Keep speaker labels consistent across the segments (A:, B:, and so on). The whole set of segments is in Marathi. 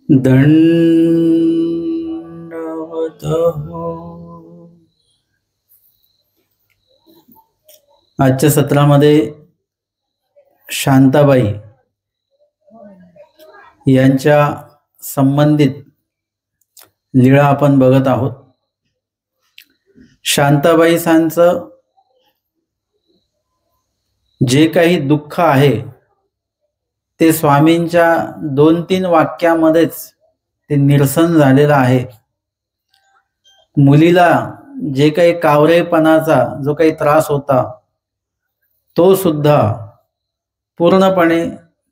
A: दंडवतः. आजच्या सत्रामध्ये शांताबाई यांच्या संबंधित लीळा आपण बघत आहोत. शांताबाईंचं जे काही दुःख आहे ते स्वामींच्या 2-3 वाक्यामध्येच ते निरसन झालेलं आहे. मुलीला जे काही कावरेपणाचा जो काही त्रास होता तो सुद्धा पूर्णपणे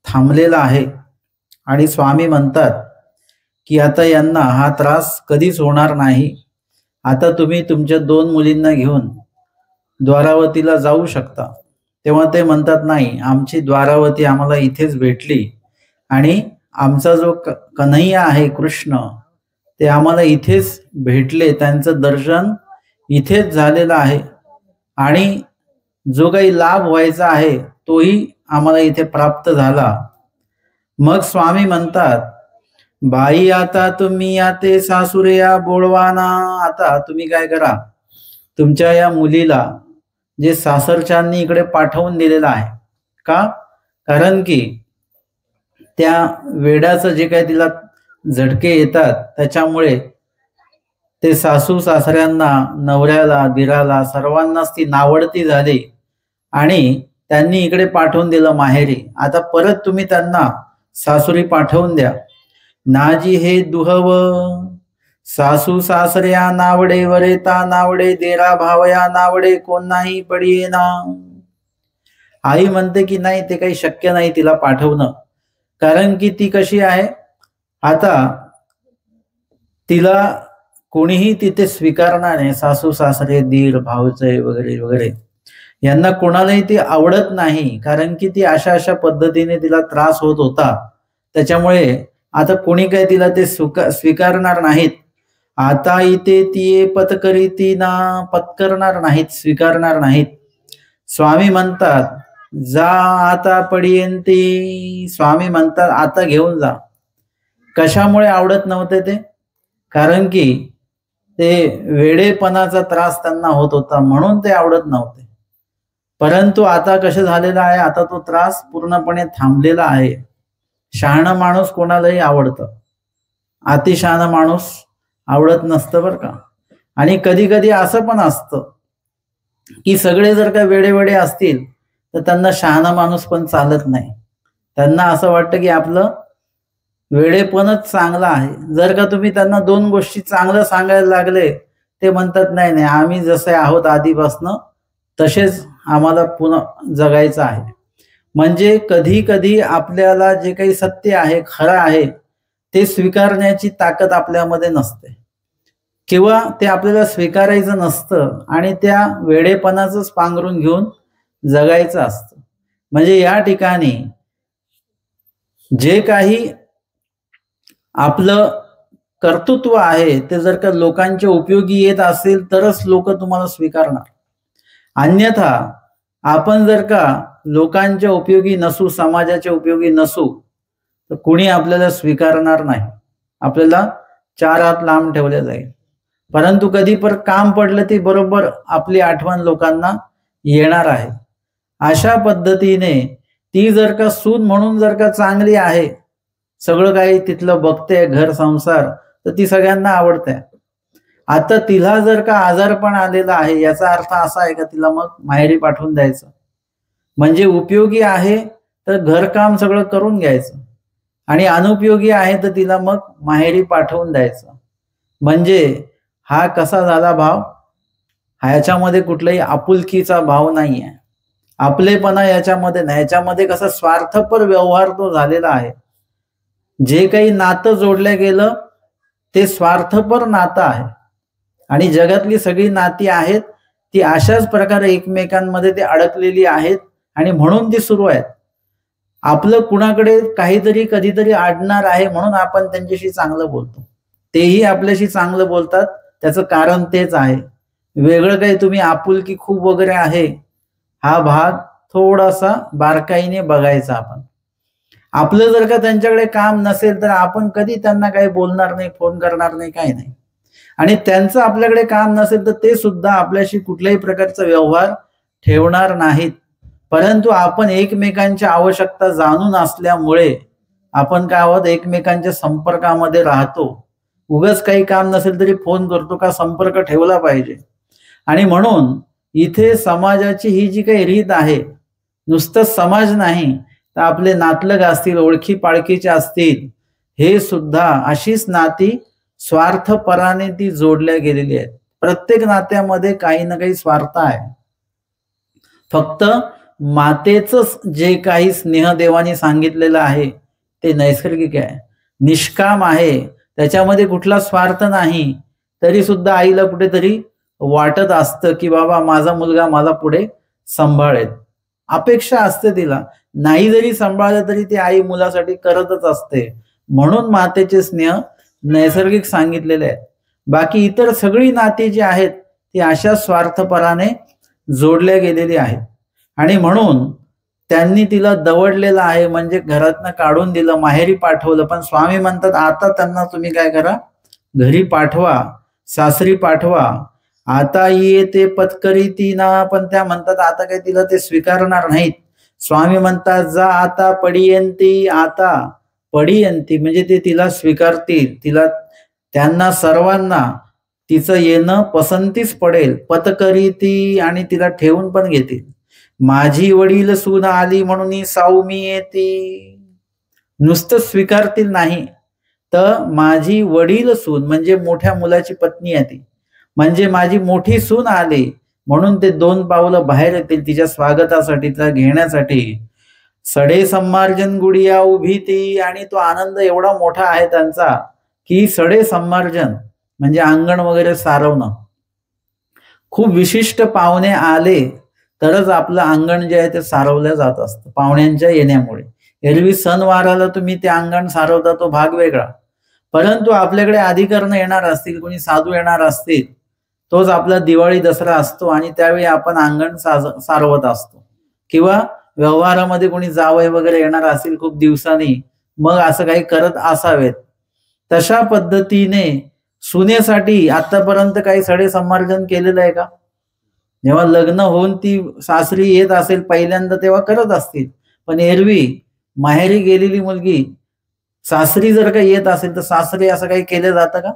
A: थांबलेला आहे. आणि स्वामी म्हणतात की आता यांना हा त्रास कधीच होणार नाही. आता तुम्ही तुमच्या 2 मुलींना घेऊन द्वारावतीला जाऊ शकता. तेव्हा ते म्हणतात, नाही, आमची द्वारावती आम्हाला इथेच भेटली आणि आमचा जो कन्हैया आहे कृष्ण ते आम्हाला इथेच भेटले, त्यांचं दर्शन इथेच झालेलं आहे आणि जो काही लाभ व्हायचा आहे तोही आम्हाला इथे प्राप्त झाला. मग स्वामी म्हणतात, बाई आता तुम्ही या ते सासुरे या बोळवाना. आता तुम्ही काय करा, तुमच्या या मुलीला जे सासरच्यांनी इकडे पाठवून दिलेलं आहे. का? कारण की त्या वेड्याचं जे काही तिला झटके येतात त्याच्यामुळे ते सासू सासऱ्यांना, नवऱ्याला, दिराला, सर्वांनाच ती नावडती झाली आणि त्यांनी इकडे पाठवून दिलं माहेरी. आता परत तुम्ही त्यांना सासुरी पाठवून द्या. नाजी हे दुहव सासू सासऱ्या नावडे, वरेता नावडे, देरा भावया नावडे, कोण नाही पडिये ना. आई म्हणते की नाही, ते काही शक्य नाही तिला पाठवणं. कारण की ती कशी आहे, आता तिला कोणीही तिथे स्वीकारणार नाही. सासू सासरे, दीर, भावचे वगैरे वगैरे यांना कोणालाही ती आवडत नाही. कारण की ती अशा पद्धतीने तिला त्रास होत होता. त्याच्यामुळे आता कोणी काय तिला ते स्वीकारणार नाहीत. आता इथे ती पत्करीती ना, पत्करणार नाहीत, स्वीकारणार नाहीत. स्वामी म्हणतात, जा आता पडियंती. स्वामी म्हणतात, आता घेऊन जा. कशामुळे आवडत नव्हते ते? कारण की ते वेडेपणाचा त्रास त्यांना होत होता म्हणून ते आवडत नव्हते. परंतु आता कसं झालेलं आहे, आता तो त्रास पूर्णपणे थांबलेला आहे. शहाणा माणूस कोणालाही आवडतं, अतिशहाणा माणूस आवडत नसतं बरं का. आणि कधी कधी असं पण असतं की सगळे जर का वेडे असतील तर त्यांना शहाणा माणूस पण चालत नाही. त्यांना असं वाटतं की आपलं वेडेपणच चांगलं आहे. जर का तुम्ही त्यांना 2 गोष्टी चांगलं सांगायला लागले, ते म्हणतात नाही नाही, आम्ही जसे आहोत आधीपासनं तसेच आम्हाला पुन्हा जगायचं आहे. म्हणजे कधी कधी आपल्याला जे काही सत्य आहे, खरं आहे, ते स्वीकारण्याची ताकद आपल्यामध्ये नसते किंवा ते आपल्याला स्वीकारायचं नसतं आणि त्या वेडेपणाचंच पांघरून घेऊन जगायचं असतं. म्हणजे या ठिकाणी जे काही आपलं कर्तृत्व आहे ते जर का लोकांच्या उपयोगी येत असेल तरच लोक तुम्हाला स्वीकारणार. अन्यथा आपण जर का लोकांच्या उपयोगी नसू, समाजाच्या उपयोगी नसू, तर कुणी आपल्याला स्वीकारणार नाही. आपल्याला 4 हात लांब ठेवले जाईल. परंतु कधी पण काम पडलं ती बरोबर आपली आठवण लोकांना येणार आहे. अशा पद्धतीने ती जर का सून म्हणून जर का चांगली आहे, सगळं काही तिथलं बघते, घर संसार, तर ती सगळ्यांना आवडते. आता तिला जर का आजारपण आलेला आहे, याचा अर्थ असा आहे का तिला मग माहेरी पाठवून द्यायचं? म्हणजे उपयोगी आहे तर घरकाम सगळं करून घ्यायचं आणि अनुपयोगी आहे तर तिला मग माहेरी पाठवून द्यायचं. म्हणजे हा कसा झाला भाव? ह्याच्यामध्ये कुठलाही आपुलकीचा भाव नाही आहे, आपलेपणा याच्यामध्ये नाही. याच्यामध्ये कसा स्वार्थपर व्यवहार तो झालेला आहे. जे काही नातं जोडलं गेलं ते स्वार्थपर नातं आहे आणि जगातली सगळी नाती आहेत ती अशाच प्रकारे एकमेकांमध्ये ते अडकलेली आहेत आणि म्हणून ती सुरू आहेत. आपलं कुणाकडे काहीतरी कधीतरी अडणार आहे म्हणून आपण त्यांच्याशी चांगलं बोलतो, तेही आपल्याशी चांगलं बोलतात. त्याचं कारण तेच आहे. वेगळं काही तुम्ही आपुलकी खूप वगैरे आहे, हा भाग थोडासा बारकाईने बघायचा आपण. आपलं जर का त्यांच्याकडे काम नसेल तर आपण कधी त्यांना काही बोलणार नाही, फोन करणार नाही, काही नाही. आणि त्यांचं आपल्याकडे काम नसेल तर ते सुद्धा आपल्याशी कुठल्याही प्रकारचा व्यवहार ठेवणार नाहीत. परंतु आपण एकमेकांच्या आवश्यकता जाणून असल्यामुळे आपण काय आहोत, एकमेकांच्या संपर्कामध्ये राहतो. उगाच काही काम नसेल तरी फोन करतो का, संपर्क ठेवला पाहिजे. आणि म्हणून इथे समाजाची ही जी काही रीत आहे, नुसतं समाज नाही तर आपले नातलग असतील, ओळखी पाळखीचे असतील, हे सुद्धा अशीच नाती स्वार्थपराने ती जोडल्या गेलेली आहेत. प्रत्येक नात्यामध्ये काही ना काही स्वार्थ आहे. फक्त मातेच जे काही स्नेहदेवाने सांगितलेलं आहे ते नैसर्गिक आहे, निष्काम आहे, त्याच्यामध्ये कुठला स्वार्थ नाही. तरी सुद्धा आईला कुठेतरी वाटत असतं की बाबा माझा मुलगा मला पुढे सांभाळेल, अपेक्षा असते तिला. नाही जरी सांभाळलं तरी ती आई मुलासाठी करतच असते. म्हणून मातेचे स्नेह नैसर्गिक सांगितलेले आहेत. बाकी इतर सगळी नाती जी आहेत ती अशा स्वार्थपराने जोडल्या गेलेली आहेत. आणि म्हणून त्यांनी तिला दवडलेलं आहे, म्हणजे घरातनं काढून दिलं, माहेरी पाठवलं. पण स्वामी म्हणतात आता त्यांना तुम्ही काय करा, घरी पाठवा, सासरी पाठवा. आता ये ते पत्करी ती ना, पण त्या म्हणतात आता काही तिला ते स्वीकारणार नाहीत. स्वामी म्हणतात जा आता पडियंती, आता पडियंती म्हणजे ते तिला स्वीकारतील. तिला, त्यांना सर्वांना तिचं येणं पसंतीच पडेल. पत्करी ती, आणि तिला ठेवून पण घेतील. माझी वडील सून आली म्हणून साऊमी येती, नुसतं स्वीकारतील नाही तर माझी वडील सून म्हणजे मोठ्या मुलाची पत्नी आहे ती, म्हणजे माझी मोठी सून आली म्हणून ते 2 पावलं बाहेर येतील तिच्या स्वागतासाठी, तिला घेण्यासाठी. सडे सम्मार्जन गुडिया उभी ती, आणि तो आनंद एवढा मोठा आहे त्यांचा की सडे सम्मार्जन म्हणजे अंगण वगैरे सारवणं. खूप विशिष्ट पाहुणे आले तरच आपलं अंगण जे आहे ते सारवलं जात असतं पाहुण्यांच्या येण्यामुळे. एरवी सणवाराला तुम्ही ते अंगण सारवता तो भाग वेगळा, परंतु आपल्याकडे अधिकरण येणार असतील, कोणी साधू येणार असतील, तोच आपला दिवाळी दसरा असतो आणि त्यावेळी आपण अंगण सारवत असतो. किंवा व्यवहारामध्ये कोणी जावई वगैरे येणार असेल खूप दिवसांनी, मग असं काही करत असावेत. तशा पद्धतीने सुनेसाठी आतापर्यंत काही सडे सम्मार्जन केलेलं आहे का? जेव्हा लग्न होऊन ती सासरी येत असेल पहिल्यांदा तेव्हा करत असतील, पण एरवी माहेरी गेलेली मुलगी सासरी जर का येत असेल तर सासरी असं काही केलं जातं का?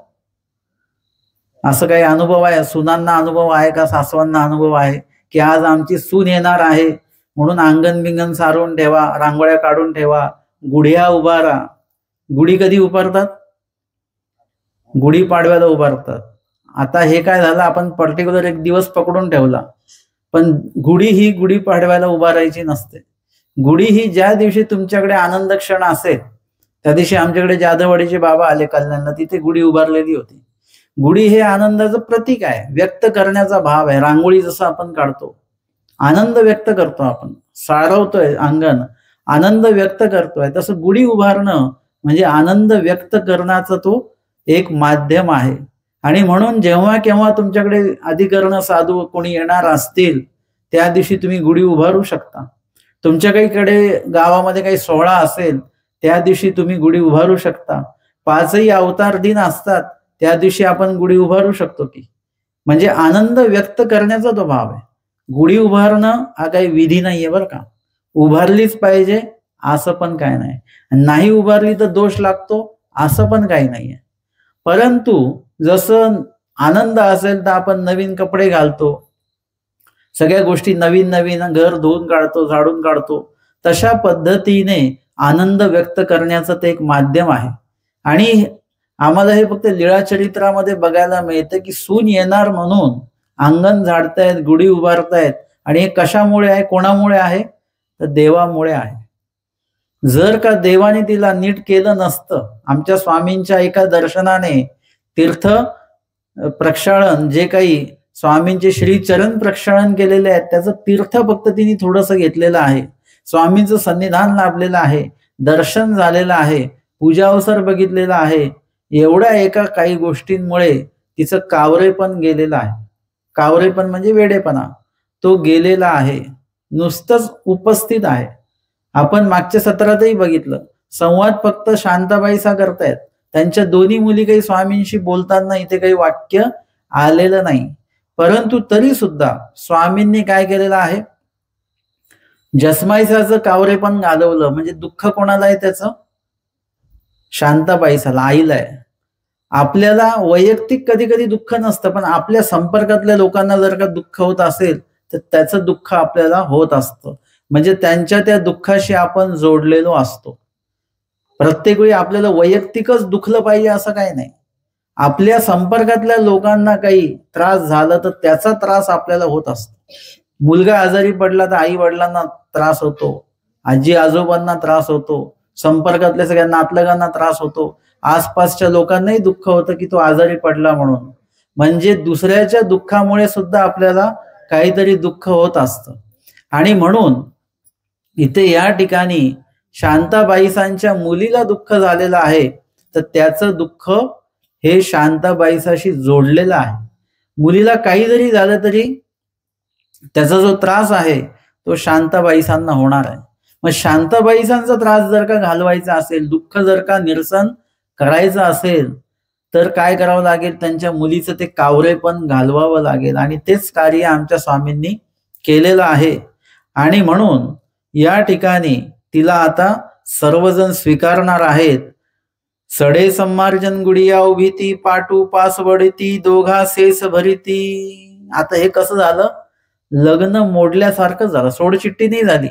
A: असं काही अनुभव आहे? सुनांना अनुभव आहे का, सासवांना अनुभव आहे की आज आमची सून येणार आहे म्हणून अंगण बिंगण सारवून ठेवा, रांगोळ्या काढून ठेवा, गुढ्या उभारा. गुढी कधी उभारतात? गुढी पाडव्याला उभारतात. आता हे काय झालं, आपण पर्टिक्युलर एक दिवस पकडून ठेवला, पण गुढी ही गुढी पाडव्याला उभारायची नसते. गुढी ही ज्या दिवशी तुमच्याकडे आनंद क्षण असेल त्या दिवशी आमच्याकडे जाधववाडीचे बाबा आले कल्याणला, तिथे गुढी उभारलेली होती. गुढी हे आनंदाचं प्रतीक आहे, व्यक्त करण्याचा भाव आहे. रांगोळी जसं आपण काढतो, आनंद व्यक्त करतो, आपण सारवतोय अंगण, आनंद व्यक्त करतोय, तसं गुढी उभारणं म्हणजे आनंद व्यक्त करण्याचा तो एक माध्यम आहे. आणि म्हणून जेव्हा केव्हा तुमच्याकडे अधिकरण साधू कोणी येणार असतील त्या दिवशी तुम्ही गुढी उभारू शकता. तुमच्याकडे गावामध्ये काही सोहळा असेल त्या दिवशी तुम्ही गुढी उभारू शकता. 5ही अवतार दिन असतात त्या दिवशी आपण गुढी उभारू शकतो की, म्हणजे आनंद व्यक्त करण्याचा तो भाव आहे. गुढी उभारणं हा काही विधी नाहीये बरं का, उभारलीच पाहिजे असं पण काय नाही, नाही उभारली तर दोष लागतो असं पण काही नाहीये. परंतु जसं आनंद असेल तर आपण नवीन कपडे घालतो, सगळ्या गोष्टी नवीन नवीन, घर धुवून काढतो, झाडून काढतो, तशा पद्धतीने आनंद व्यक्त करण्याचं ते एक माध्यम आहे. आणि आम्हाला हे फक्त लीळा चरित्रामध्ये बघायला मिळतं की सून येणार म्हणून अंगण झाडतायत, गुढी उभारतायत, आणि हे कशामुळे आहे, कोणामुळे आहे, तर देवामुळे आहे. जर का देवाने तिला नीट केलं नसतं, आमच्या स्वामींच्या एका दर्शनाने तीर्थ प्रक्षालन, जे काही स्वामींचे श्री चरण प्रक्षालन केलेले आहेत त्याचं तीर्थ फक्त तिने थोडंसं घेतलेलं आहे, स्वामींचं सन्निधान लाभलेलं आहे, दर्शन झालेलं आहे, पूजा अवसर बघितलेला आहे, एवढ्या एका काही गोष्टींमुळे तिचं कावरेपण गेलेलं आहे. कावरेपण म्हणजे वेडेपणा, तो गेलेला आहे, नुसतंच उपस्थित आहे. आपण मागच्या सत्रातही बघितलं, संवाद फक्त शांताबाईसा करतायत. त्यांच्या दोन्ही मुली काही स्वामींशी बोलताना इथे काही वाक्य आलेलं नाही. परंतु तरी सुद्धा स्वामींनी काय केलेलं आहे, जसमाईसाचं कावरेपण घालवलं. म्हणजे दुःख कोणाला आहे त्याचं? शांताबाईसाला, आईला आहे. आपल्याला वैयक्तिक कधी कधी दुःख नसतं, पण आपल्या संपर्कातल्या लोकांना जर का दुःख होत असेल तर त्याचं दुःख आपल्याला होत असतं. म्हणजे त्यांच्या त्या दुःखाशी आपण जोडलेलो असतो. प्रत्येक वेळी आपल्याला वैयक्तिकच दुखलं पाहिजे असं काही नाही. आपल्या संपर्कातल्या लोकांना काही त्रास झाला तर त्याचा त्रास आपल्याला होत असतो. मुलगा आजारी पडला तर आई वडिलांना त्रास होतो, आजी आजोबांना त्रास होतो, संपर्कातल्या सगळ्या नातलगांना त्रास होतो, आसपासच्या लोकांनाही दुःख होतं की तो आजारी पडला म्हणून. म्हणजे दुसऱ्याच्या दुःखामुळे सुद्धा आपल्याला काहीतरी दुःख होत असतं. आणि म्हणून इथे या ठिकाणी शांताबाईसांच्या मुलीला दुःख झालेलं आहे तर त्याचं दुःख हे शांताबाईसाशी जोडलेलं आहे. मुलीला काही जरी झालं तरी त्याचा जो त्रास आहे तो शांताबाईसांना होणार आहे. मग शांताबाईसांचा त्रास जर का घालवायचा असेल, दुःख जर का निरसन करायचं असेल तर काय करावं लागेल, त्यांच्या मुलीचं ते कावरेपण घालवावं लागेल. आणि तेच कार्य आमच्या स्वामींनी केलेलं आहे. आणि म्हणून या ठिकाणी तिला आता सर्वजण स्वीकारणार आहेत. सडे सम्मार्जन गुडिया उभीती, पाटू पास वडती, दोघा सेस भरीती. आता हे कसं झालं, लग्न मोडल्यासारखं झालं. सोडचिठ्ठी नाही झाली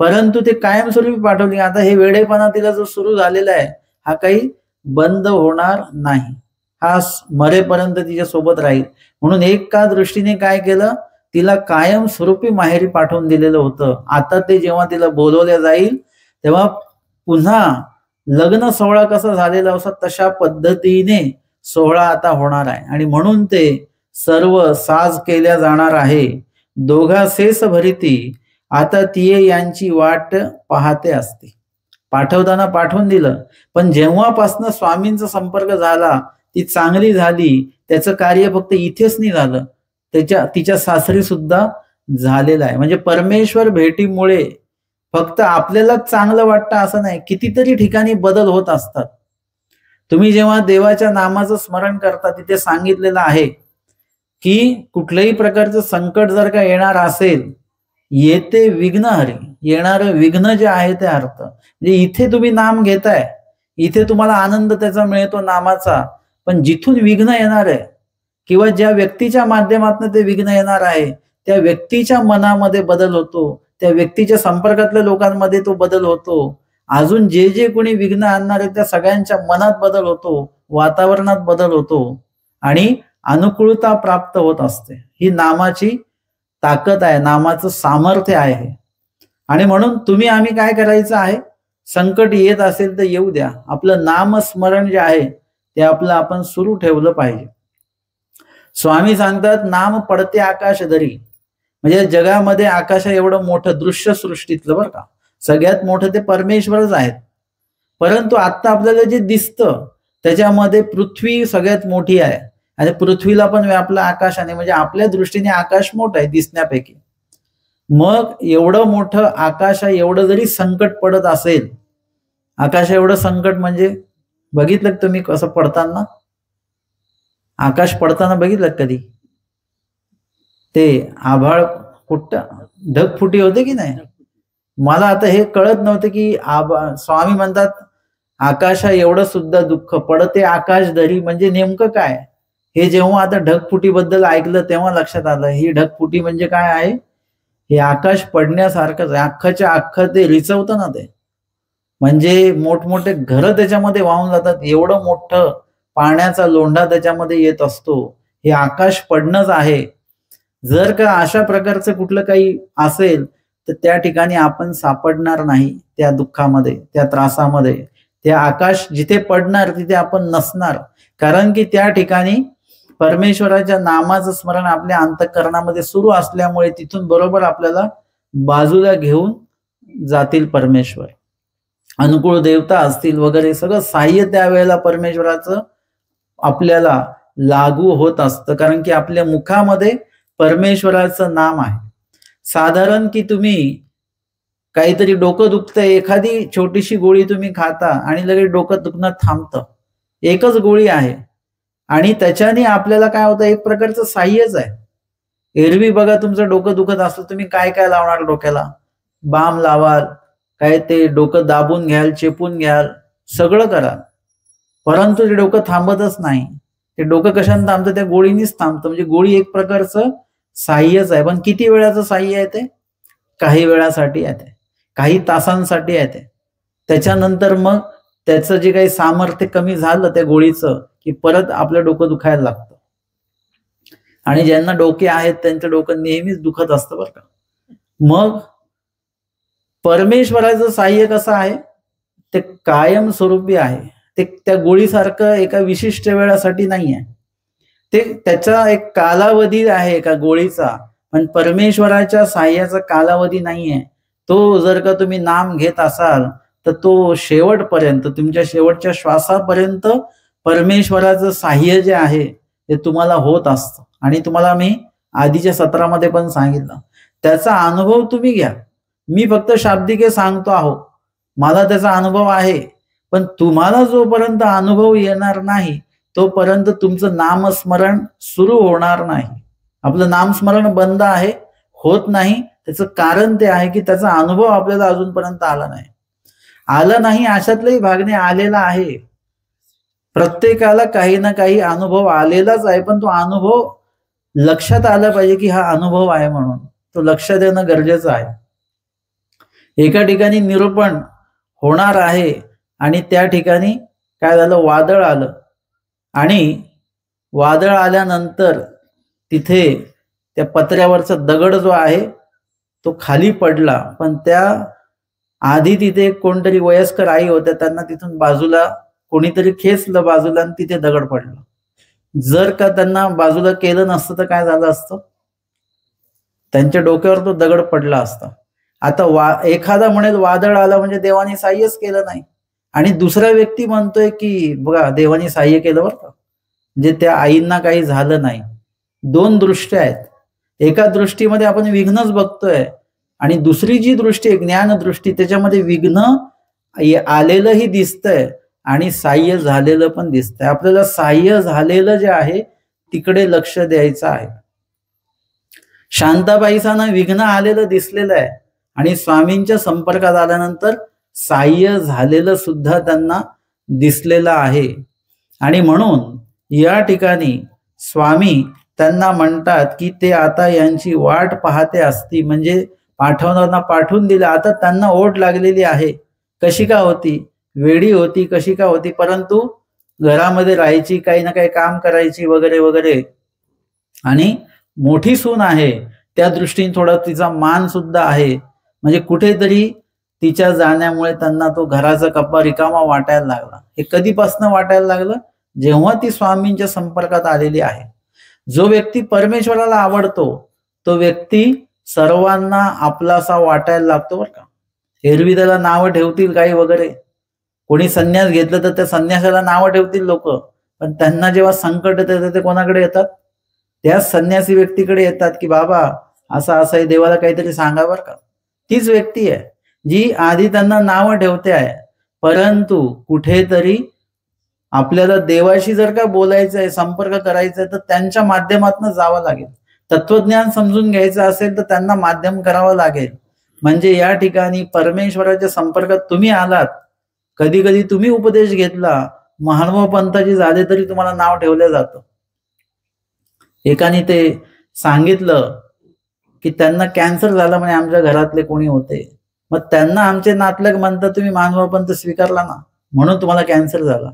A: परंतु ते कायमस्वरूपी पाठवली. आता हे वेडेपणा तिला जो सुरू झालेला आहे हा काही बंद होणार नाही, हा मरेपर्यंत तिच्या सोबत राहील. म्हणून एका दृष्टीने काय केलं, तिला कायमस्वरूपी माहेरी पाठवून दिलेलं होतं. आता ते जेव्हा तिला बोलवल्या जाईल तेव्हा पुन्हा लग्न सोहळा कसा झालेला असं तशा पद्धतीने सोहळा आता होणार आहे. आणि म्हणून ते सर्व साज केल्या जाणार आहे. दोघा सेस भरीती, आता तिये यांची वाट पाहते असते. पाठवताना पाठवून दिलं, पण जेव्हापासनं स्वामींचा संपर्क झाला ती चांगली झाली. त्याचं कार्य फक्त इथेच नाही झालं, तिच्या सासरी सुद्धा झालेलं आहे. म्हणजे परमेश्वर भेटीमुळे फक्त आपल्यालाच चांगलं वाटतं असं नाही, कितीतरी ठिकाणी बदल होत असतात. तुम्ही जेव्हा देवाच्या नामाचं स्मरण करता तिथे सांगितलेलं आहे की कुठल्याही प्रकारचं संकट जर का येणार असेल, येते विघ्न हरी, येणारं विघ्न जे आहे ते अर्थ. म्हणजे इथे तुम्ही नाम घेताय, इथे तुम्हाला आनंद त्याचा मिळतो नामाचा, पण जिथून विघ्न येणार आहे किंवा ज्या व्यक्तीच्या माध्यमातून ते विघ्न येणार आहे त्या व्यक्तीच्या मनामध्ये बदल होतो, त्या व्यक्तीच्या संपर्कातल्या लोकांमध्ये तो बदल होतो. अजून जे जे कोणी विघ्न आणणार आहे त्या सगळ्यांच्या मनात बदल होतो, वातावरणात बदल होतो आणि अनुकूलता प्राप्त होत असते. ही नामाची ताकद आहे, नामाचं सामर्थ्य आहे. आणि म्हणून तुम्ही आम्ही काय करायचं आहे, संकट येत असेल तर येऊ द्या, आपलं नामस्मरण जे आहे ते आपलं आपण सुरू ठेवलं पाहिजे. स्वामी सांगतात नाम पडते आकाश धरी. म्हणजे जगामध्ये आकाशा एवढं मोठं दृश्य सृष्टीतलं बरं का, सगळ्यात मोठं ते परमेश्वरच आहेत. परंतु आता आपल्याला जे दिसतं त्याच्यामध्ये पृथ्वी सगळ्यात मोठी आहे आणि पृथ्वीला पण व्यापलं आकाशाने. म्हणजे आपल्या दृष्टीने आकाश मोठं आहे दिसण्यापैकी. मग एवढं मोठं आकाश एवढं जरी संकट पडत असेल, आकाश एवढं संकट म्हणजे बघितलं तुम्ही कसं पडताना, आकाश पडताना बघितलं कधी, ते आभाळ कुठं ढगफुटी होते की नाही. मला आता हे कळत नव्हतं की स्वामी म्हणतात आकाशा एवढं सुद्धा दुःख पडते आकाश धरी. म्हणजे नेमकं काय, हे जेव्हा आता ढगफुटी बद्दल ऐकलं तेव्हा लक्षात आलं ही ढगफुटी म्हणजे काय आहे. हे आकाश पडण्यासारखंच, अख्खाच्या अख्खं ते रिचवतं ना ते. म्हणजे मोठमोठे घरं त्याच्यामध्ये वाहून जातात, एवढं मोठं पाण्याचा लोंढा त्याच्यामध्ये येत असतो. हे आकाश पडणंच आहे. जर का अशा प्रकारचं कुठलं काही असेल तर त्या ठिकाणी आपण सापडणार नाही, त्या दुःखामध्ये, त्या त्रासामध्ये. ते आकाश जिथे पडणार तिथे आपण नसणार, कारण की त्या ठिकाणी परमेश्वराच्या नामाचं स्मरण आपल्या अंतःकरणामध्ये सुरू असल्यामुळे तिथून बरोबर आपल्याला बाजूला घेऊन जातील परमेश्वर. अनुकूल देवता असतील वगैरे सगळं साह्य त्यावेळेला परमेश्वराचं आपल्याला लागू होत असतं, कारण की आपल्या मुखामध्ये परमेश्वराचं नाम आहे. साधारण की तुम्ही काहीतरी डोकं दुखतंय, एखादी छोटीशी गोळी तुम्ही खाता आणि लगेच डोकं दुखणं थांबतं. एकच गोळी आहे आणि त्याच्याने आपल्याला काय होतं, एक प्रकारचं साह्यच आहे. एरवी बघा तुमचं डोकं दुखत असलं, तुम्ही काय काय लावणार डोक्याला? बाम लावाल, काय ते डोकं दाबून घ्याल, चेपून घ्याल, सगळं कराल. परंतु ते डोकं थांबतच नाही. ते डोकं कशाने थांबतं? त्या गोळीनीच थांबतं. म्हणजे गोळी एक प्रकारचं साह्यच आहे. पण किती वेळाचं साह्य आहे ते? काही वेळासाठी आहे ते, काही तासांसाठी आहे ते. त्याच्यानंतर मग त्याचं जे काही सामर्थ्य कमी झालं त्या गोळीचं, की परत आपलं डोकं दुखायला लागतं. आणि ज्यांना डोके आहेत त्यांचं डोकं नेहमीच दुखत असतं बरं का. मग परमेश्वराचं साह्य कसं आहे? ते कायमस्वरूपी आहे. ते त्या गोळीसारखं एका विशिष्ट वेळासाठी नाही आहे. ते त्याचा एक कालावधी आहे एका गोळीचा, पण परमेश्वराच्या साह्याचा कालावधी नाहीये. तो जर का तुम्ही नाम घेत असाल तर तो शेवटपर्यंत, तुमच्या शेवटच्या श्वासापर्यंत परमेश्वराचं साह्य जे आहे ते तुम्हाला होत असतं. आणि तुम्हाला मी आधीच्या सत्रामध्ये पण सांगितलं, त्याचा अनुभव तुम्ही घ्या. मी फक्त शाब्दिके सांगतो आहो, मला त्याचा अनुभव आहे. पण तुम्हाला जोपर्यंत अनुभव येणार नाही तोपर्यंत तुमचं नामस्मरण सुरू होणार नाही. आपलं नामस्मरण बंद आहे, होत नाही. त्याचं कारण ते आहे की त्याचा अनुभव आपल्याला अजूनपर्यंत आला नाही. आला नाही अशातलाही भागने आलेला आहे. प्रत्येकाला काही ना काही अनुभव आलेलाच आहे, पण तो अनुभव लक्षात आला पाहिजे की हा अनुभव आहे म्हणून. तो लक्षात येणं गरजेचं आहे. एका ठिकाणी निरूपण होणार आहे आणि त्या ठिकाणी काय झालं, वादळ आलं. आणि वादळ आल्यानंतर तिथे त्या पत्र्यावरचा दगड जो आहे तो खाली पडला. पण त्या आधी तिथे कोणतरी वयस्कर आई होत्या, त्यांना तिथून बाजूला कोणीतरी खेचलं बाजूला आणि तिथे दगड पडला. जर का त्यांना बाजूला केलं नसतं तर काय झालं असतं? त्यांच्या डोक्यावर तो दगड पडला असता. आता एखादा म्हणेल वादळ आला म्हणजे देवाने साह्यच केलं नाही, आणि दुसरा व्यक्ती म्हणतोय की बघा देवाने साह्य केलं बरं का, म्हणजे त्या आईंना काही झालं नाही. दोन दृष्ट्या आहेत. एका दृष्टीमध्ये आपण विघ्नच बघतोय आणि दुसरी जी दृष्टी आहे ज्ञान दृष्टी, त्याच्यामध्ये विघ्न आलेलंही दिसतंय आणि साह्य झालेलं पण दिसतंय. आपल्याला साह्य झालेलं जे आहे तिकडे लक्ष द्यायचं आहे. शांताबाईसांना विघ्न आलेलं दिसलेलं आहे आणि स्वामींच्या संपर्कात आल्यानंतर साह्य झालेलं सुद्धा त्यांना दिसलेलं आहे. आणि म्हणून या ठिकाणी स्वामी त्यांना म्हणतात की ते आता यांची वाट पाहते असती, म्हणजे पाठवणाऱ्यांना पाठवून दिलं. आता त्यांना ओढ लागलेली आहे. कशी का होती? वेडी होती, कशी का होती, परंतु घरामध्ये राहायची, काही ना काही काम करायची वगैरे वगैरे. आणि मोठी सून आहे त्या दृष्टीने थोडा तिचा मान सुद्धा आहे. म्हणजे कुठेतरी तिच्या जाण्यामुळे त्यांना तो घराचा कप्पा रिकामा वाटायला लागला. हे कधीपासून वाटायला लागलं? जेव्हा ती स्वामींच्या संपर्कात आलेली आहे. जो व्यक्ती परमेश्वराला आवडतो तो व्यक्ती सर्वांना आपलासा वाटायला लागतो बरं का. एरवी त्याला नावं ठेवतील काही वगैरे, कोणी संन्यास घेतलं तर त्या संन्यासाला नावं ठेवतील लोक, पण त्यांना जेव्हा संकट येतं ते कोणाकडे येतात? त्या संन्यासी व्यक्तीकडे येतात की बाबा असं आहे, देवाला काहीतरी सांगा बरं का. तीच व्यक्ती आहे जी आधी त्यांना नावं ठेवते आहे. परंतु कुठेतरी आपल्याला देवाशी जर का बोलायचं आहे, संपर्क करायचा आहे, तर त्यांच्या माध्यमातून जावं लागेल. तत्वज्ञान समजून घ्यायचं असेल तर त्यांना माध्यम करावं लागेल. म्हणजे या ठिकाणी परमेश्वराच्या संपर्कात तुम्ही आलात, कधी कधी तुम्ही उपदेश घेतला, महानुभाव पंथाचे झाले तरी तुम्हाला नाव ठेवलं जातं. एकाने ते सांगितलं की त्यांना कॅन्सर झाला म्हणे, आमच्या घरातले कोणी होते. मग त्यांना आमचे नातलग म्हणतात तुम्ही महानुभाव पंथ स्वीकारला ना म्हणून तुम्हाला कॅन्सर झाला.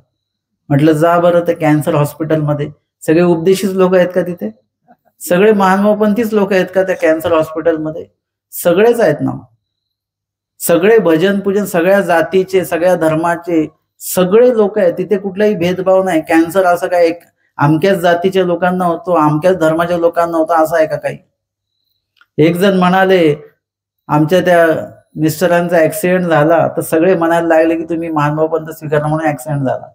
A: म्हटलं जा बरं ते कॅन्सर हॉस्पिटलमध्ये सगळे उपदेशीच लोक आहेत का तिथे? सगळे महानुभावपंथीच लोक आहेत का त्या कॅन्सर हॉस्पिटलमध्ये? सगळेच आहेत ना. सगळे भजन पूजन, सगळ्या जातीचे, सगळ्या धर्माचे सगळे लोक आहेत तिथे. कुठलाही भेदभाव नाही. कॅन्सर असं काय एक अमक्याच जातीच्या लोकांना होतो, अमक्याच धर्माच्या लोकांना होतो असं आहे का काही? एक जण म्हणाले आमच्या त्या मिस्टरांचा ऍक्सिडेंट झाला तर सगळे म्हणायला लागले की तुम्ही महानुभाव पंथ स्वीकारला म्हणून ऍक्सिडेंट झाला.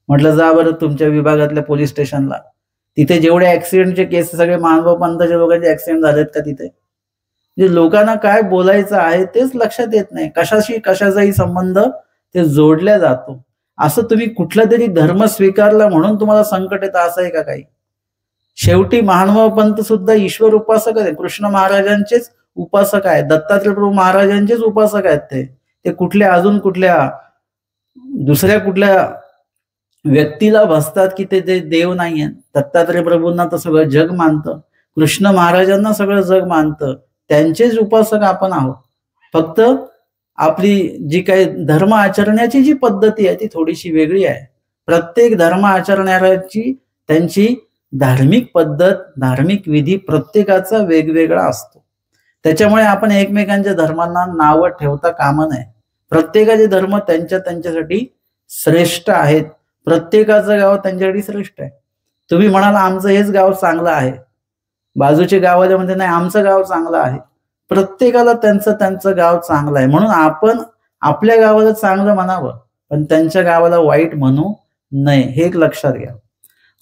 A: म्हटलं जा बरं तुमच्या विभागातल्या पोलीस स्टेशनला, तिथे जेवढे ऍक्सिडेंटचे केस सगळे महानुभाव पंथाच्या लोकांचे ऍक्सिडेंट झालेत का तिथे? म्हणजे लोकांना काय बोलायचं आहे तेच लक्षात येत नाही, कशाशी कशाचाही संबंध ते जोडल्या जातो. असं तुम्ही कुठला तरी धर्म स्वीकारला म्हणून तुम्हाला संकट येतं असं आहे का काही? शेवटी महानुभाव पंत सुद्धा ईश्वर उपासक आहे, कृष्ण महाराजांचेच उपासक आहेत, दत्तात्रय प्रभू महाराजांचेच उपासक आहेत. ते कुठल्या अजून कुठल्या दुसऱ्या कुठल्या व्यक्तीला भसतात की ते देव नाहीये. दत्तात्रय प्रभूंना तर सगळं जग मानतं, कृष्ण महाराजांना सगळं जग मानतं, त्यांचेच उपासक आपण आहोत. फक्त आपली जी काही धर्म आचरण्याची जी पद्धती आहे ती थोडीशी वेगळी आहे. प्रत्येक धर्म आचरणाऱ्याची त्यांची धार्मिक पद्धत, धार्मिक विधी प्रत्येकाचा वेगवेगळा असतो. त्याच्यामुळे आपण एकमेकांच्या धर्मांना नावं ठेवता कामा नये. प्रत्येकाचे धर्म त्यांच्यासाठी श्रेष्ठ आहेत. प्रत्येकाचं गाव त्यांच्यासाठी श्रेष्ठ आहे. तुम्ही म्हणाल आमचं हेच गाव चांगलं आहे, बाजूच्या गावाला म्हणते नाही आमचं गाव चांगलं आहे. प्रत्येकाला त्यांचं गाव चांगलं आहे म्हणून आपण आपल्या गावाला चांगलं म्हणावं, पण त्यांच्या गावाला वाईट म्हणू नये, हे एक लक्षात घ्या.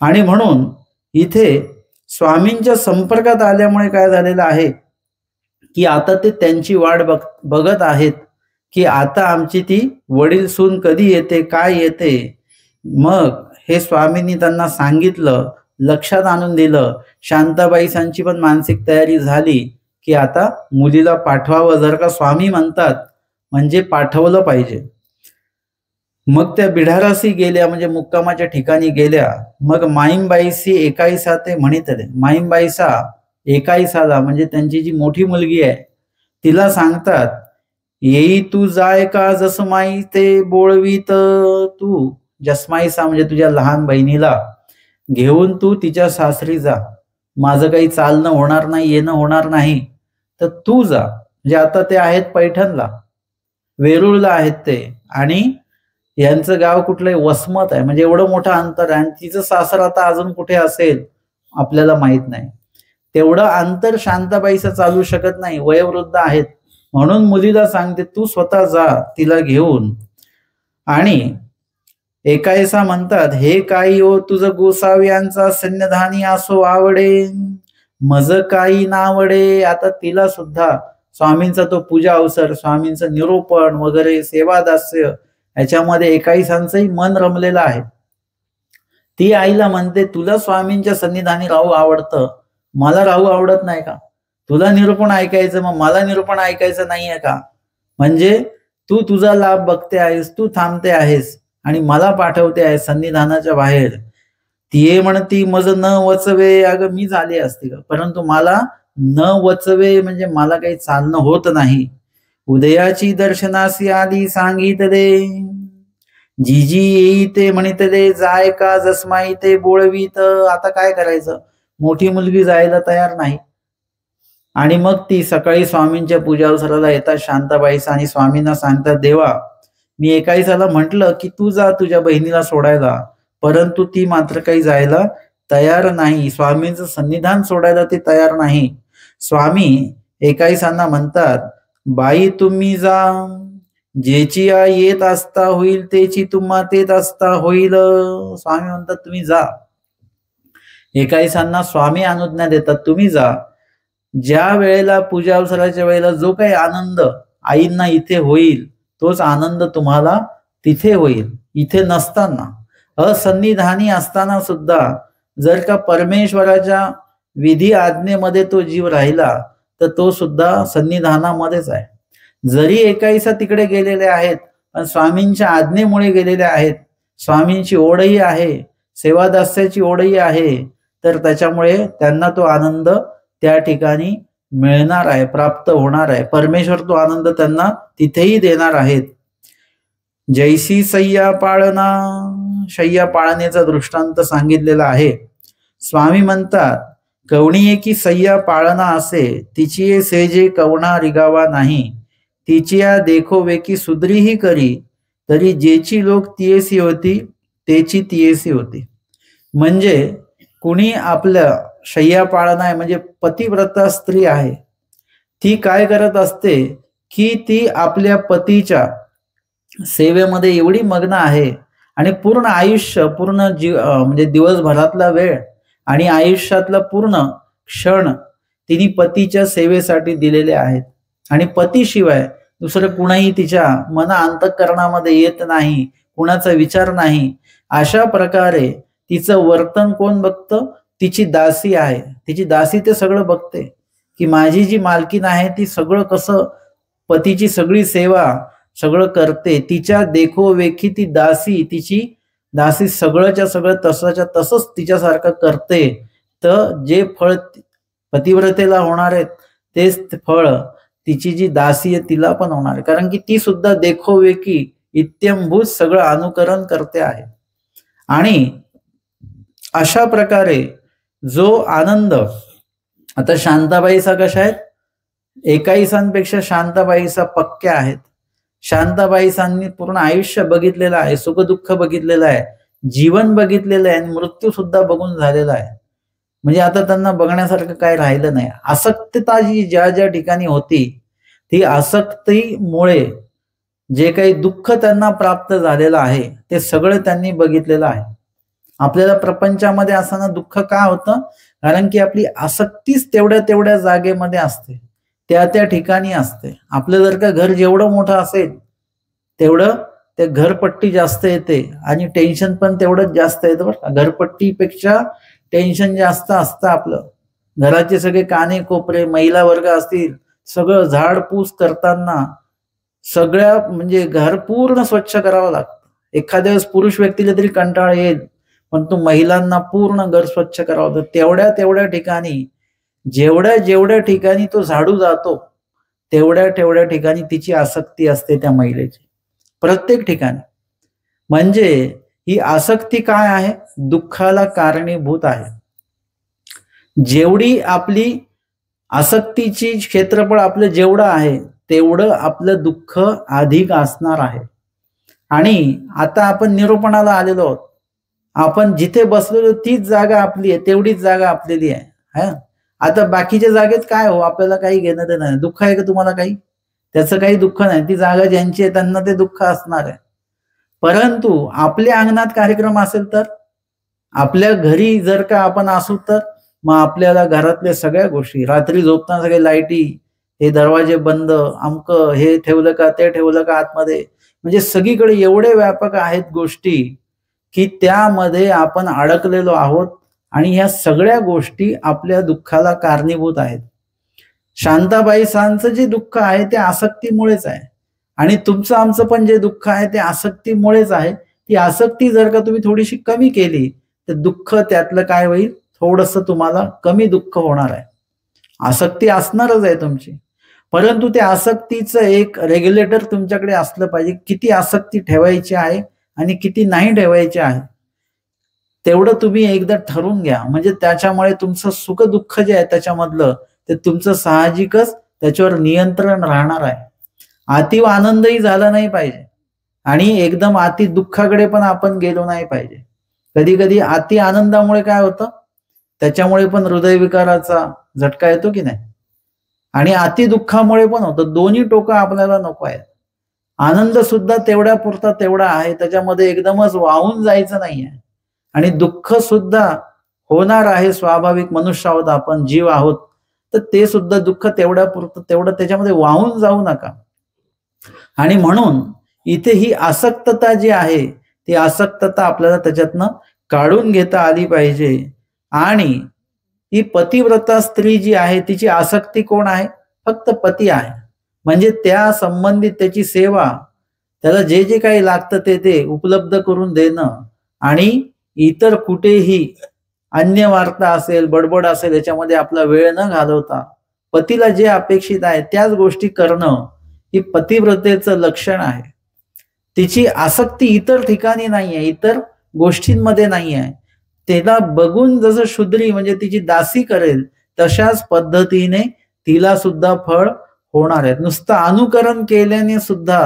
A: आणि म्हणून इथे स्वामींच्या संपर्कात आल्यामुळे काय झालेलं आहे की आता ते त्यांची वाट बघत आहेत की आता आमची ती वडील सून कधी येते, काय येते. मग हे स्वामींनी त्यांना सांगितलं, लक्षात आणून दिलं. शांताबाईसांची पण मानसिक तयारी झाली की आता मुलीला पाठवावं. जर का स्वामी म्हणतात म्हणजे पाठवलं पाहिजे. मग त्या बिढारासी गेल्या, म्हणजे मुक्कामाच्या ठिकाणी गेल्या. मग माईमबाईसी एकाईसा ते म्हणितले. माईमबाईसा एकाईसाला म्हणजे त्यांची जी मोठी मुलगी आहे तिला सांगतात, येई तू जाय का जसमाई ते बोळवीत तू. जसमाईसा म्हणजे तुझ्या लहान बहिणीला घेऊन तू तिच्या सासरी जा. माझं काही चालणं होणार नाही, येणं होणार नाही, तर तू जा. म्हणजे आता ते आहेत पैठणला, वेरूळला आहेत ते, आणि यांचं गाव कुठलंय वसमत आहे. म्हणजे एवढं मोठं अंतर आहे. आणि तिचं सासर आता अजून कुठे असेल आपल्याला माहित नाही. तेवढं अंतर शांताबाईचं चालू शकत नाही, वयोवृद्ध आहेत. म्हणून मुलीला सांगते तू स्वतः जा तिला घेऊन. आणि एकायसा म्हणतात, हे काही हो तुझं गोसाव्यांचा सन्निधानी असो आवडे, मज काही नावडे. आता तिला सुद्धा स्वामींचा तो पूजा अवसर, स्वामींचं निरूपण वगैरे, सेवादास्य, याच्यामध्ये एकाईसांचंही मन रमलेलं आहे. ती आईला म्हणते, तुला स्वामींच्या सन्निधानी राहू आवडतं, मला राहू आवडत नाही का? तुला निरूपण ऐकायचं, मग मला निरूपण ऐकायचं नाहीये का? म्हणजे तू तुझा लाभ बघते आहेस, तू थांबते आहेस आणि मला पाठवते आहे सन्निधानाच्या बाहेर. ती म्हणती मज न वचवे. अगं मी झाली असती का, परंतु मला न वचवे म्हणजे मला काही चालणं होत नाही. उदयाची दर्शनासी आली सांगितले, जीजी येई ते म्हणितले, जाय का जसमाई ते बोळवीत. आता काय करायचं, मोठी मुलगी जायला तयार नाही. आणि मग ती सकाळी स्वामींच्या पूजा अवसराला येतात शांताबाईसा आणि स्वामींना सांगतात, देवा मी एकाईसाला म्हटलं की तू जा तुझ्या बहिणीला सोडायला, परंतु ती मात्र काही जायला तयार नाही, स्वामींचं सन्निधान सोडायला ती तयार नाही. स्वामी एकाईसांना म्हणतात, बाई तुम्ही जा, जेची येत असता होईल तेची तुम्हा तेत असता होईल. स्वामी म्हणतात तुम्ही जा. एकाईसांना स्वामी अनुज्ञा देतात, तुम्ही जा. ज्या वेळेला पूजा अवसराच्या वेळेला जो काही आनंद आईंना इथे होईल तोच आनंद तुम्हाला तिथे होईल. इथे नसताना, असन्निधानी असताना सुद्धा जर का परमेश्वराच्या विधी आज्ञेमध्ये तो जीव राहिला तर तो सुद्धा सन्निधानामध्येच आहे. जरी एकाईसा तिकडे गेलेले आहेत पण स्वामींच्या आज्ञेमुळे गेलेले आहेत, स्वामींची ओढही आहे, सेवादास्याची ओढही आहे, तर त्याच्यामुळे त्यांना तो आनंद त्या ठिकाणी मिळणार आहे, प्राप्त होणार आहे. परमेश्वर तो आनंद त्यांना तिथेही देणार आहेत. जैसी सय्या पाळना, शय्या पाळण्याचा दृष्टांत सांगितलेला आहे. स्वामी म्हणतात, कवणी की सय्या पाळना असे, तिची सेजे कवणा रिगावा नाही, तिचिया देखो वेकी सुधरीही करी, तरी जेची लोक तियेसी होती तेची तियेसी होती. म्हणजे कुणी आपल्या शय्या पाळना आहे म्हणजे पतिव्रता स्त्री आहे, ती काय करत असते की ती आपल्या पतीच्या सेवेमध्ये एवढी मग्न आहे आणि पूर्ण आयुष्य, पूर्ण म्हणजे दिवसभरातला वेळ आणि आयुष्यातला पूर्ण क्षण तिने पतीच्या सेवेसाठी दिलेले आहेत आणि पतीशिवाय दुसरं कुणाही तिच्या मना अंतःकरणामध्ये येत नाही, कुणाचा विचार नाही. अशा प्रकारे तिचं वर्तन कोण बघतं? तिची दासी आहे. तिची दासी ते सगळं बघते की माझी जी मालकीन आहे ती सगळं कसं पतीची सगळी सेवा सगळं करते. तिच्या देखोवेखी ती दासी, तिची दासी सगळंच्या सगळं तसंच्या तसंच तिच्यासारखं करते. तर जे फळ पतिव्रतेला होणार आहेत तेच फळ तिची जी दासी आहे तिला पण होणार आहे, कारण की ती सुद्धा देखोवेखी इत्यंभूत सगळं अनुकरण करते आहे. आणि अशा प्रकारे जो आनंद, आता शांताबाईचा कशा आहेत? एकाईसांपेक्षा शांताबाईचा पक्क्या आहेत. शांताबाईसांनी पूर्ण आयुष्य बघितलेलं आहे, सुखदुःख बघितलेलं आहे, जीवन बघितलेलं आहे आणि मृत्यू सुद्धा बघून झालेला आहे. म्हणजे आता त्यांना बघण्यासारखं काय राहिलं नाही. आसक्तता जी ज्या ज्या ठिकाणी होती ती आसक्तीमुळे जे काही दुःख त्यांना प्राप्त झालेलं आहे ते सगळं त्यांनी बघितलेलं आहे. आपल्याला प्रपंचामध्ये असताना दुःख का होतं? कारण की आपली आसक्तीच तेवढ्या जागेमध्ये असते, त्या ठिकाणी असते. आपलं जर का घर जेवढं मोठं असेल तेवढं ते घरपट्टी जास्त येते आणि टेन्शन पण तेवढंच जास्त येतं बरं का. घरपट्टीपेक्षा टेन्शन जास्त असतं आपलं. घराचे सगळे काने कोपरे, महिला वर्ग असतील, सगळं झाडपूस करताना सगळ्या म्हणजे घर पूर्ण स्वच्छ करावं लागतं. एखाद्या वेळेस पुरुष व्यक्तीला तरी कंटाळा येईल, पण तो महिलांना पूर्ण घर स्वच्छ करावं लागतं. तेवढ्या ठिकाणी जेवढ्या ठिकाणी तो झाडू जातो तेवढ्या ठिकाणी तिची आसक्ती असते त्या महिलेची, प्रत्येक ठिकाणी. म्हणजे ही आसक्ती काय आहे? दुःखाला कारणीभूत आहे. जेवढी आपली आसक्तीची क्षेत्रफळ आपलं जेवढं आहे तेवढं आपलं दुःख अधिक असणार आहे. आणि आता आपण निरूपणाला आलेलो आहोत. आपण जिथे बसलेलो तीच जागा आपली आहे, तेवढीच जागा आपलेली आहे. आता बाकीच्या जागेत काय हो, आपल्याला काही घेणं देणं नाही. दुःख आहे का तुम्हाला काही? त्याचं काही दुःख नाही. ती जागा ज्यांची आहे त्यांना ते दुःख असणार आहे. परंतु आपल्या अंगणात कार्यक्रम असेल तर, आपल्या घरी जर का आपण असू तर मग आपल्याला घरातल्या सगळ्या गोष्टी, रात्री झोपताना सगळे लाईटी, हे दरवाजे बंद, अमकं हे ठेवलं का ते ठेवलं का आतमध्ये, म्हणजे सगळीकडे एवढे व्यापक आहेत गोष्टी की त्यामध्ये आपण अडकलेलो आहोत आणि ह्या सगळ्या गोष्टी आपल्या दुःखाला कारणीभूत आहेत. शांताबाईसांचं जे दुःख आहे ते आसक्तीमुळेच आहे आणि तुमचं आमचं पण जे दुःख आहे ते आसक्तीमुळेच आहे. ती आसक्ती जर का तुम्ही थोडीशी कमी केली तर दुःख त्यातलं काय होईल, थोडंसं तुम्हाला कमी दुःख होणार आहे. आसक्ती असणारच आहे तुमची, परंतु त्या आसक्तीचं एक रेग्युलेटर तुमच्याकडे असलं पाहिजे. किती आसक्ती ठेवायची आहे आणि किती नाही ठेवायची आहे तेवढं तुम्ही एकदा ठरवून घ्या. म्हणजे त्याच्यामुळे तुमचं सुख दुःख जे आहे त्याच्यामधलं ते तुमचं साहजिकच त्याच्यावर नियंत्रण राहणार आहे. अति आनंदही झाला नाही पाहिजे आणि एकदम अति दुःखाकडे पण आपण गेलो नाही पाहिजे. कधी कधी अति आनंदामुळे काय होतं, त्याच्यामुळे पण हृदयविकाराचा झटका येतो की नाही, आणि अति दुःखामुळे पण होतं. दोन्ही टोकं आपल्याला नको आहेत. आनंद सुद्धा तेवढ्या पुरता तेवढा आहे, त्याच्यामध्ये एकदमच वाहून जायचं नाहीये. आणि दुःख सुद्धा होणार आहे, स्वाभाविक. मनुष्य आहोत आपण, जीव आहोत, तर ते सुद्धा दुःख तेवढ्या पुरतं तेवढं, त्याच्यामध्ये वाहून जाऊ नका. आणि म्हणून इथे ही आसक्तता जी आहे ती आसक्तता आपल्याला त्याच्यातनं काढून घेता आली पाहिजे. आणि ही पतिव्रता स्त्री जी आहे तिची आसक्ती कोण आहे? फक्त पती आहे. म्हणजे त्या संबंधित त्याची सेवा, त्याला जे जे काही लागतं ते उपलब्ध करून देणं आणि इतर कुठेही अन्य वार्ता असेल, बडबड असेल, याच्यामध्ये आपला वेळ न घालवता पतीला जे अपेक्षित आहे त्याच गोष्टी करणं ही पतिव्रतेचं लक्षण आहे. तिची आसक्ती इतर ठिकाणी नाहीये, इतर गोष्टींमध्ये नाहीये. त्याला बघून जसं शूद्री म्हणजे तिची दासी करेल तशाच पद्धतीने तिला सुद्धा फळ होणार आहे. नुसतं अनुकरण केल्याने सुद्धा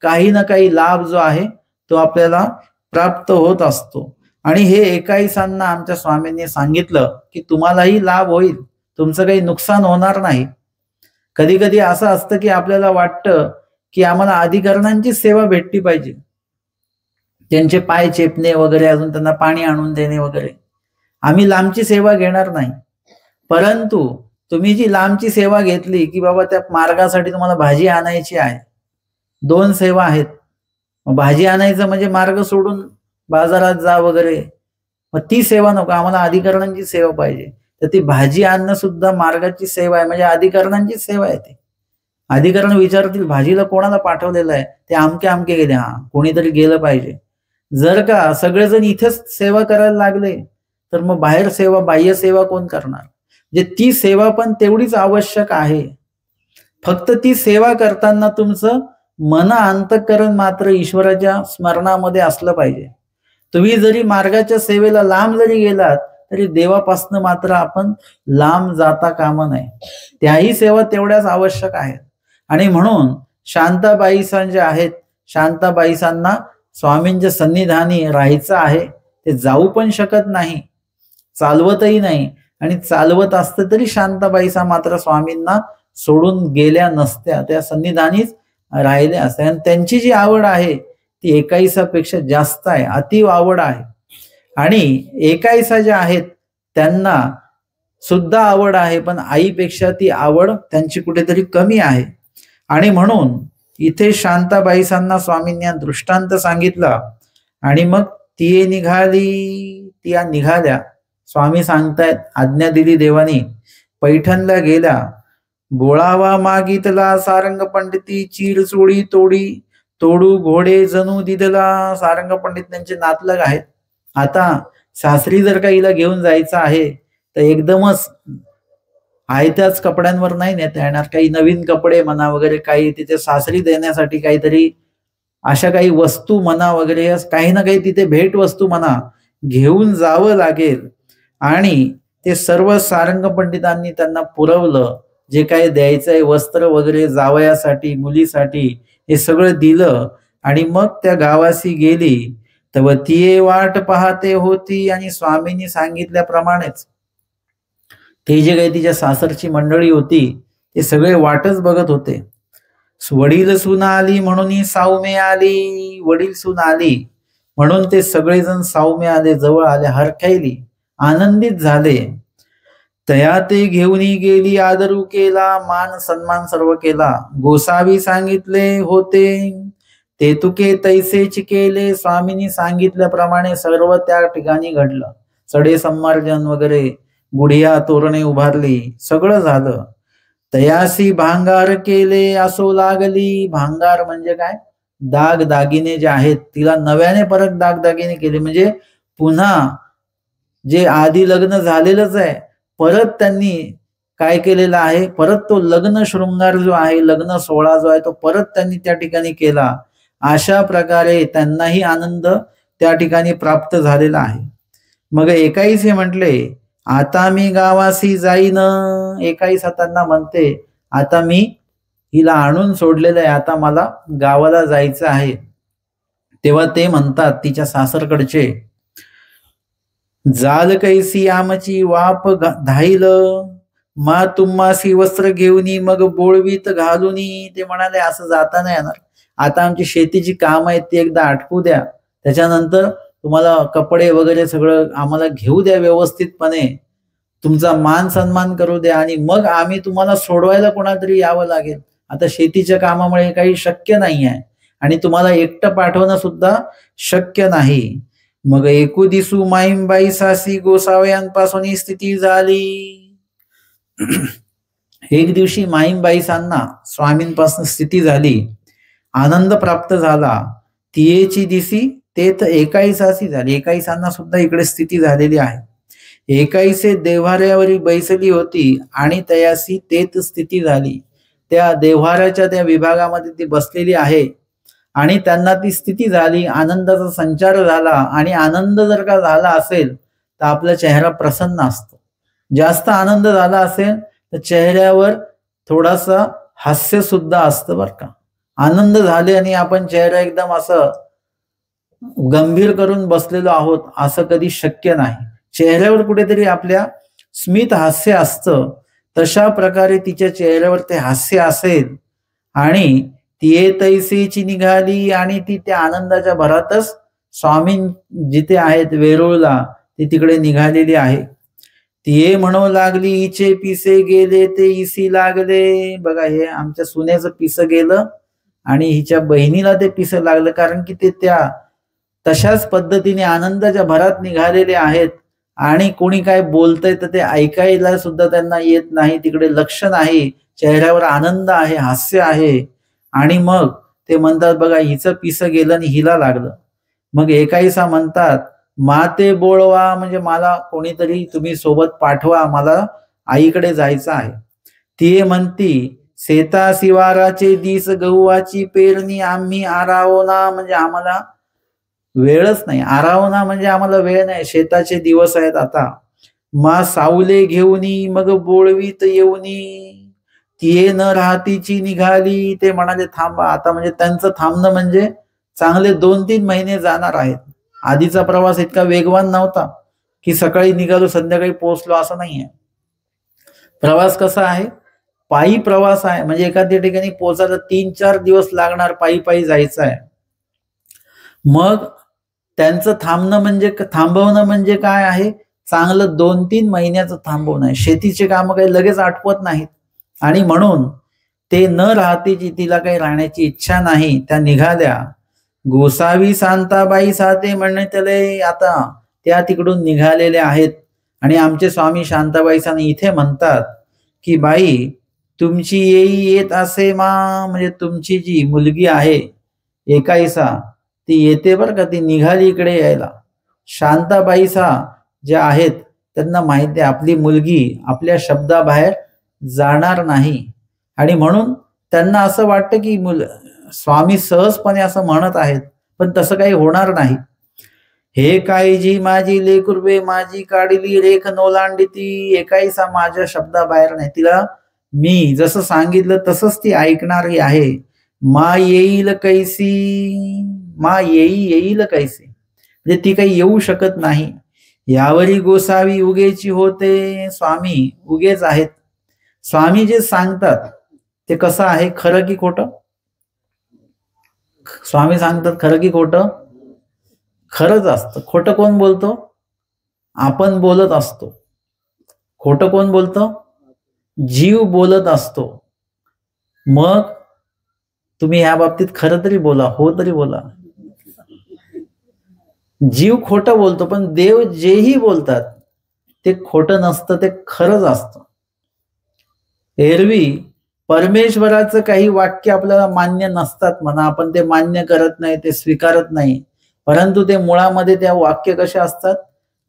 A: काही ना काही लाभ जो आहे तो आपल्याला प्राप्त होत असतो. आणि हे एकाईसांना आमच्या स्वामींनी सांगितलं की तुम्हालाही लाभ होईल, तुमचं काही नुकसान होणार नाही. कधी कधी असं असतं की आपल्याला वाटतं की आम्हाला अधिकरणांची सेवा भेटली पाहिजे, त्यांचे पाय चेपणे वगैरे, अजून त्यांना पाणी आणून देणे वगैरे. आम्ही लांबची सेवा घेणार नाही, परंतु तुम्ही जी लांबची सेवा घेतली की बाबा त्या मार्गासाठी तुम्हाला भाजी आणायची आहे, 2 सेवा आहेत. भाजी आणायचं म्हणजे मार्ग सोडून बाजारात जा वगैरे, मग ती सेवा नको, आम्हाला अधिकरणांची सेवा पाहिजे. तर ती भाजी आणणं सुद्धा मार्गाची सेवा आहे, म्हणजे अधिकरणांची सेवा आहे ती. अधिकरण विचारतील भाजीला कोणाला पाठवलेलं आहे, ते अमके अमके गेले, हा कोणीतरी गेलं पाहिजे. जर का सगळेजण इथेच सेवा करायला लागले तर मग बाहेर सेवा, बाह्य सेवा कोण करणार? म्हणजे ती सेवा पण तेवढीच आवश्यक आहे. फक्त ती सेवा करताना तुमचं मन अंतःकरण मात्र ईश्वराच्या स्मरणामध्ये असलं पाहिजे. तुम्ही जरी मार्गाच्या सेवेला लांब जरी गेलात तरी देवापासून मात्र आपण लांब जाता कामा नये. त्याही सेवा तेवढ्याच आवश्यक आहेत. आणि म्हणून शांताबाईसा ज्या आहेत, शांताबाईसांना स्वामींच्या सन्निधानी राहायचं आहे. ते जाऊ पण शकत नाही, चालवतही नाही, आणि चालवत असतं तरी शांताबाईसा मात्र स्वामींना सोडून गेल्या नसत्या, त्या सन्निधानीच राहिल्या असत्या. आणि त्यांची जी आवड आहे ती एकाईसापेक्षा जास्त आहे, अतीव आवड आहे. आणि एकाईसा ज्या आहेत त्यांना सुद्धा आवड आहे, पण आईपेक्षा ती आवड त्यांची कुठेतरी कमी आहे. आणि म्हणून इथे शांताबाईसांना स्वामींनी दृष्टांत सांगितला. आणि मग ती निघाल्या. स्वामी सांगतायत, आज्ञा दिली देवानी, पैठणला गेल्या. बोळावा मागितला सारंग पंडिती, चीर चोळी तोडी तोडू घोडे जणू दिदला. सारंग पंडित त्यांचे नातलग आहेत. आता सासरी जर का हिला घेऊन जायचं आहे तर एकदमच आयत्याच कपड्यांवर नाही नेता येणार. काही नवीन कपडे म्हणा वगैरे, काही तिथे सासरी देण्यासाठी काहीतरी अशा काही वस्तू म्हणा वगैरे, काही ना काही तिथे भेट वस्तू म्हणा घेऊन जावं लागेल. आणि ते सर्व सारंग पंडितांनी त्यांना पुरवलं. जे काही द्यायचंय वस्त्र वगैरे जावयासाठी, मुलीसाठी, हे सगळं दिलं. आणि मग त्या गावाशी गेली. तेव्हा ती वाट पाहते होती. आणि स्वामींनी सांगितल्याप्रमाणेच ते जे काही तिच्या सासरची मंडळी होती ते सगळे वाटच बघत होते. वडील सून आली म्हणून सावमे आली. वडील सून आली म्हणून ते सगळेजण सावमे आले, जवळ आले, हरखायली, आनंदित झाले. तया ते घेऊनी गेली, आदरू केला, मान सन्मान सर्व केला. गोसावी सांगितले होते ते तुके तैसेच केले. स्वामींनी सांगितल्याप्रमाणे सर्व त्या ठिकाणी घडलं. चढे सम्मार्जन वगैरे, गुढिया तोरणे उभारली, सगळं झालं. तयासी भांगार केले असो लागली. भांगार म्हणजे काय? दाग दागिने जे आहेत तिला नव्याने परत दागदागिने केले. म्हणजे पुन्हा जे आधी लग्न झालेलंच आहे परत त्यांनी काय केलेलं आहे, परत तो लग्न शृंगार जो आहे, लग्न सोहळा जो आहे तो परत त्यांनी त्या ठिकाणी केला. अशा प्रकारे त्यांनाही आनंद त्या ठिकाणी प्राप्त झालेला आहे. मग एकाईस हे म्हटले, आता मी गावासी जाईन. एकाईस त्यांना म्हणते, आता मी हिला आणून सोडलेलं आहे, आता मला गावाला जायचं आहे. तेव्हा ते म्हणतात तिच्या सासरकडचे, जाल कैसी आमची वाप धाईल, मा तुम्हासी वस्त्र घेऊनी मग बोळवीत घालूनी. ते म्हणाले, असं जाता नाही येणार, आता आमची शेतीची काम आहेत ती एकदा आटपू द्या, त्याच्यानंतर तुम्हाला कपडे वगैरे सगळं आम्हाला घेऊ द्या व्यवस्थितपणे, तुमचा मान सन्मान करू द्या, आणि मग आम्ही तुम्हाला सोडवायला कोणातरी यावं लागेल. आता शेतीच्या कामामुळे काही शक्य नाही आहे आणि तुम्हाला एकटं पाठवणं सुद्धा शक्य नाही. मग एकू दिसू माईंबाई सासी गोसाव्यांपासून स्थिती झाली. एक दिवशी माईंबाईसांना स्वामींपासून स्थिती झाली, आनंद प्राप्त झाला. तियेची दिसी तेथ एकाईसासी झाली. एकाईसांना सुद्धा इकडे स्थिती झालेली आहे. एकाईसे देव्हाऱ्यावरी बैसली होती आणि तयासी तेथ स्थिती झाली. त्या देव्हाऱ्याच्या त्या विभागामध्ये ती बसलेली आहे आणि त्यांना ती स्थिती झाली. आनंदाचा संचार झाला. आणि आनंद जर का झाला असेल तर आपला चेहरा प्रसन्न असतो. जास्त आनंद झाला असेल तर चेहऱ्यावर थोडासा हास्य सुद्धा असतं बरं का. आनंद झाले आणि आपण चेहरा एकदम असं गंभीर करून बसलेलो आहोत असं कधी शक्य नाही. चेहऱ्यावर कुठेतरी आपल्या स्मित हास्य असतं. तशा प्रकारे तिच्या चेहऱ्यावर ते हास्य असेल आणि ती तैसेची निघाली. आणि ती त्या आनंदाच्या भरातच स्वामी जिथे आहेत वेरूळला ती तिकडे निघालेली आहे. ती म्हणू लागली हिचे पिसे गेले ते इसी लागले. बघा, हे आमच्या सुनेचं पिसं गेलं आणि हिच्या बहिणीला ते पिसं लागलं, कारण की ते त्या तशाच पद्धतीने आनंदाच्या भरात निघालेले आहेत आणि कोणी काय बोलतंय तर ते ऐकायला सुद्धा त्यांना येत नाही, तिकडे लक्ष नाही, चेहऱ्यावर आनंद आहे, हास्य आहे. आणि मग ते म्हणतात बघा हिचं पिसं गेलं आणि हिला लागलं. मग एकाईसा म्हणतात माते बोळवा, म्हणजे मला कोणीतरी तुम्ही सोबत पाठवा, मला आईकडे जायचं आहे. ती म्हणती शेता शिवाराचे दिस गहुवाची पेरणी आम्ही आरावना, म्हणजे आम्हाला वेळच नाही. आरावना म्हणजे आम्हाला वेळ नाही, शेताचे दिवस आहेत आता. मा सावले घेऊनी मग बोळवीत येऊनी, तिये न राहतीची निघाली. ते म्हणाले थांबा आता, म्हणजे त्यांचं थांबणं म्हणजे चांगले 2-3 महिने जाणार आहेत. आधीचा प्रवास इतका वेगवान नव्हता की सकाळी निघालो संध्याकाळी पोहोचलो, असं नाहीये. प्रवास कसा आहे, पायी प्रवास आहे, म्हणजे एखाद्या ठिकाणी पोहोचायला 3-4 दिवस लागणार, पायी पायी जायचं आहे. मग त्यांचं थांबवणं म्हणजे काय आहे, चांगलं 2-3 महिन्याचं थांबवणं आहे. शेतीचे काम काही लगेच आटपत नाहीत आणि म्हणून ते न राहतेची, तिला काही राहण्याची इच्छा नाही, त्या निघाल्या. गोसावी शांताबाई साते म्हणणे त्याले, आता त्या तिकडून निघालेल्या आहेत आणि आमचे स्वामी शांताबाईसाने इथे म्हणतात की बाई तुमची येत असे मा, म्हणजे तुमची जी मुलगी आहे एकाईसा ती येते बरं का, ती निघाली इकडे यायला. शांताबाईसा ज्या आहेत त्यांना माहिती आहे आपली मुलगी आपल्या शब्दाबाहेर जाणार नाही आणि म्हणून त्यांना असं वाटतं की स्वामी सहजपणे असं म्हणत आहेत, पण तसं काही होणार नाही. हे काळजी माझी लेकुर्वे माझी काढली रेख नोलांडिती, एकाईसा माझ्या शब्दाबाहेर नाही, तिला मी जसं सांगितलं तसंच ती ऐकणारी आहे. मा येईल कैसी, मा येईल कैसी, म्हणजे ती काही येऊ शकत नाही. यावरी गोसावी उगेची होते, स्वामी उगेच आहेत. स्वामी जे सांगतात ते कसं आहे, खरं की खोटं? स्वामी सांगतात खरं की खोटं? खरंच असतं. खोटं कोण बोलतो? आपण बोलत असतो. खोटं कोण बोलतो? जीव बोलत असतो. मग तुम्ही ह्या बाबतीत खरं तरी बोला, हो तरी बोला. जीव खोटं बोलतो, पण देव जेही बोलतात ते खोटं नसतं, ते खरंच असतं. एरवी परमेश्वराचं काही वाक्य आपल्याला मान्य नसतात म्हणा, आपण ते मान्य करत नाही, ते स्वीकारत नाही, परंतु ते मुळामध्ये त्या वाक्य कसे असतात,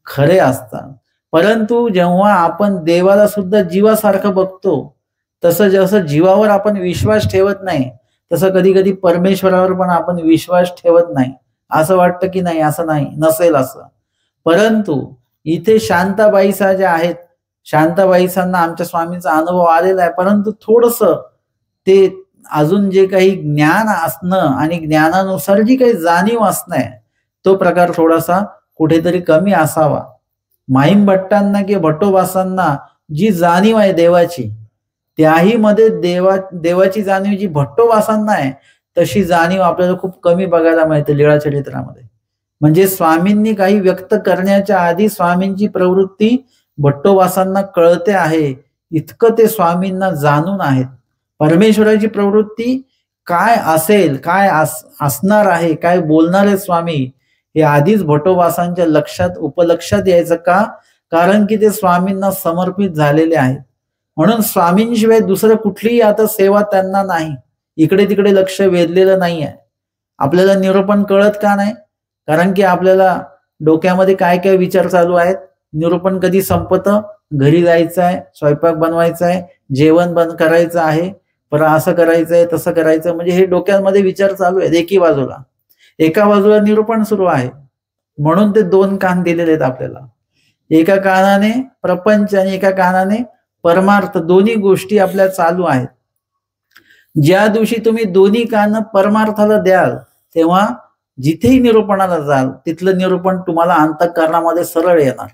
A: खरे असतात. परंतु जेव्हा आपण देवाला सुद्धा जीवासारखं बघतो, तसं जसं जीवावर आपण विश्वास ठेवत नाही, तसं कधी कधी परमेश्वरावर पण आपण विश्वास ठेवत नाही. असं वाटतं की नाही, असं नाही, नसेल असं. परंतु इथे शांताबाईसा ज्या आहेत, शांताबाईसांना आमच्या स्वामींचा अनुभव आलेला आहे, परंतु थोडस ते अजून जे काही ज्ञान असणं आणि ज्ञानानुसार जी काही जाणीव असणं आहे, तो प्रकार थोडासा कुठेतरी कमी असावा. माहीम भट्टांना किंवा भट्टोबासांना जी जाणीव आहे देवाची, त्याही मध्ये देवाची जाणीव जी भट्टोबासांना आहे तशी जाणीव आपल्याला खूप कमी बघायला मिळते लीळा चरित्रामध्ये. म्हणजे स्वामींनी काही व्यक्त करण्याच्या आधी स्वामींची प्रवृत्ती भट्टोबासांना कळते आहे, इतकं ते स्वामींना जाणून आहेत. परमेश्वराची प्रवृत्ती काय असेल, काय असणार आहे, काय बोलणार आहे स्वामी, हे आधीच भट्टोबासांच्या लक्षात उपलक्षात यायचं का? कारण की ते स्वामींना समर्पित झालेले आहेत. म्हणून स्वामींशिवाय दुसरं कुठलीही आता सेवा त्यांना नाही, इकडे तिकडे लक्ष वेधलेलं नाही आहे. आपल्याला निरूपण कळत का नाही? कारण की आपल्याला डोक्यामध्ये काय काय विचार चालू आहेत. निरूपण कधी संपतं, घरी जायचं आहे, स्वयंपाक बनवायचा आहे, जेवण बंद करायचं आहे, परत असं करायचंय तसं करायचं, म्हणजे हे डोक्यामध्ये विचार चालू आहेत एकी बाजूला. एका बाजूला निरूपण सुरू आहे, म्हणून ते 2 कान दिलेले आहेत आपल्याला. एका कानाने प्रपंच आणि एका कानाने परमार्थ, दोन्ही गोष्टी आपल्या चालू आहेत. ज्या दिवशी तुम्ही दोन्ही कान परमार्थाला द्याल, तेव्हा जिथेही निरूपणाला जाल तिथलं निरूपण तुम्हाला अंतःकरणामध्ये सरळ येणार.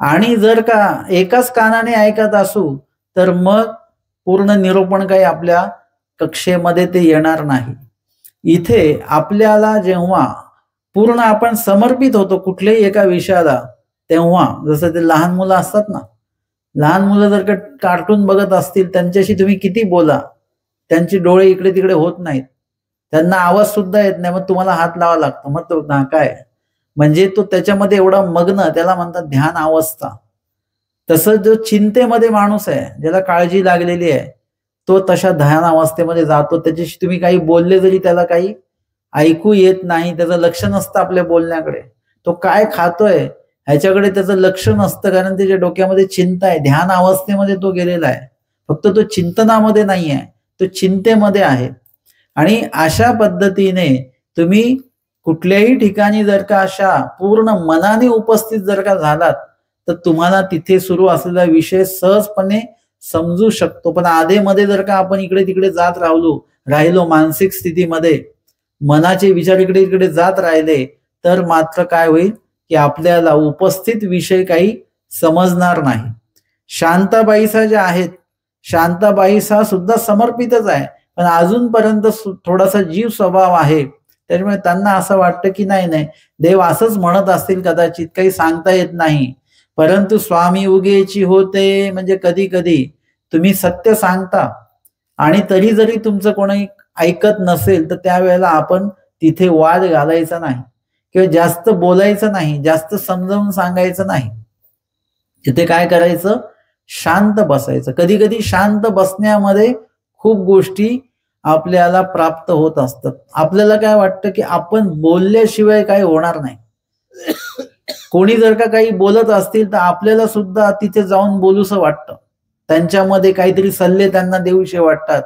A: आणि जर का एकाच कानाने ऐकत असू तर मग पूर्ण निरूपण काही आपल्या कक्षेमध्ये ते येणार नाही. इथे आपल्याला जेव्हा पूर्ण आपण समर्पित होतो कुठल्याही एका विषयाला, तेव्हा जसं ते लहान मुलं असतात ना, लहान मुलं जर का कार्टून बघत असतील, त्यांच्याशी तुम्ही किती बोला, त्यांचे डोळे इकडे तिकडे होत नाहीत, त्यांना आवाज सुद्धा येत नाही, मग तुम्हाला हात लावा लागतो. मग तो काय म्हणजे तो त्याच्यामध्ये एवढा मग्न, त्याला म्हणतात ध्यान अवस्था. तसं जो चिंतेमध्ये माणूस आहे, ज्याला काळजी लागलेली आहे, तो तशा ध्यान अवस्थेमध्ये जातो. त्याच्याशी तुम्ही काही बोलले जरी त्याला काही ऐकू येत नाही, त्याचं लक्ष नसतं आपल्या बोलण्याकडे, तो काय खातोय ह्याच्याकडे त्याचं लक्ष नसतं, कारण त्याच्या डोक्यामध्ये चिंता आहे. ध्यान अवस्थेमध्ये तो गेलेला आहे, फक्त तो चिंतनामध्ये नाही आहे, तो चिंतेमध्ये आहे. आणि अशा पद्धतीने तुम्ही कुठल्याही ठिकाणी जर का अशा पूर्ण मनाने उपस्थित जर का झालात, तर तुम्हाला तिथे सुरू असलेला विषय सहजपणे समजू शकतो. पण आधेमध्ये जर का आपण इकडे तिकडे जात राहिलो मानसिक स्थितीमध्ये, मनाचे विचार इकडे इकडे जात राहिले, तर मात्र काय होईल की आपल्याला उपस्थित विषय काही समजणार नाही. शांताबाईसा ज्या आहेत, शांताबाईसा सुद्धा समर्पितच आहे, पण अजूनपर्यंत थोडासा जीव स्वभाव आहे. त्याच्यामुळे त्यांना असं वाटतं की नाही देव असंच म्हणत असतील कदाचित, काही सांगता येत नाही. परंतु स्वामी उगेची होते म्हणजे कधी कधी तुम्ही सत्य सांगता आणि तरी जरी तुमचं कोणी ऐकत नसेल, तर त्यावेळेला आपण तिथे वाद घालायचा नाही किंवा जास्त बोलायचं नाही, जास्त समजावून सांगायचं नाही. तिथे काय करायचं, शांत बसायचं. कधी कधी शांत बसण्यामध्ये खूप गोष्टी आपल्याला प्राप्त होत असतात. आपल्याला काय वाटतं की आपण बोलल्याशिवाय काही होणार नाही. कोणी जर का काही बोलत असतील तर आपल्याला सुद्धा तिथे जाऊन बोलूसं वाटतं, त्यांच्यामध्ये काहीतरी सल्ले त्यांना देऊशे वाटतात,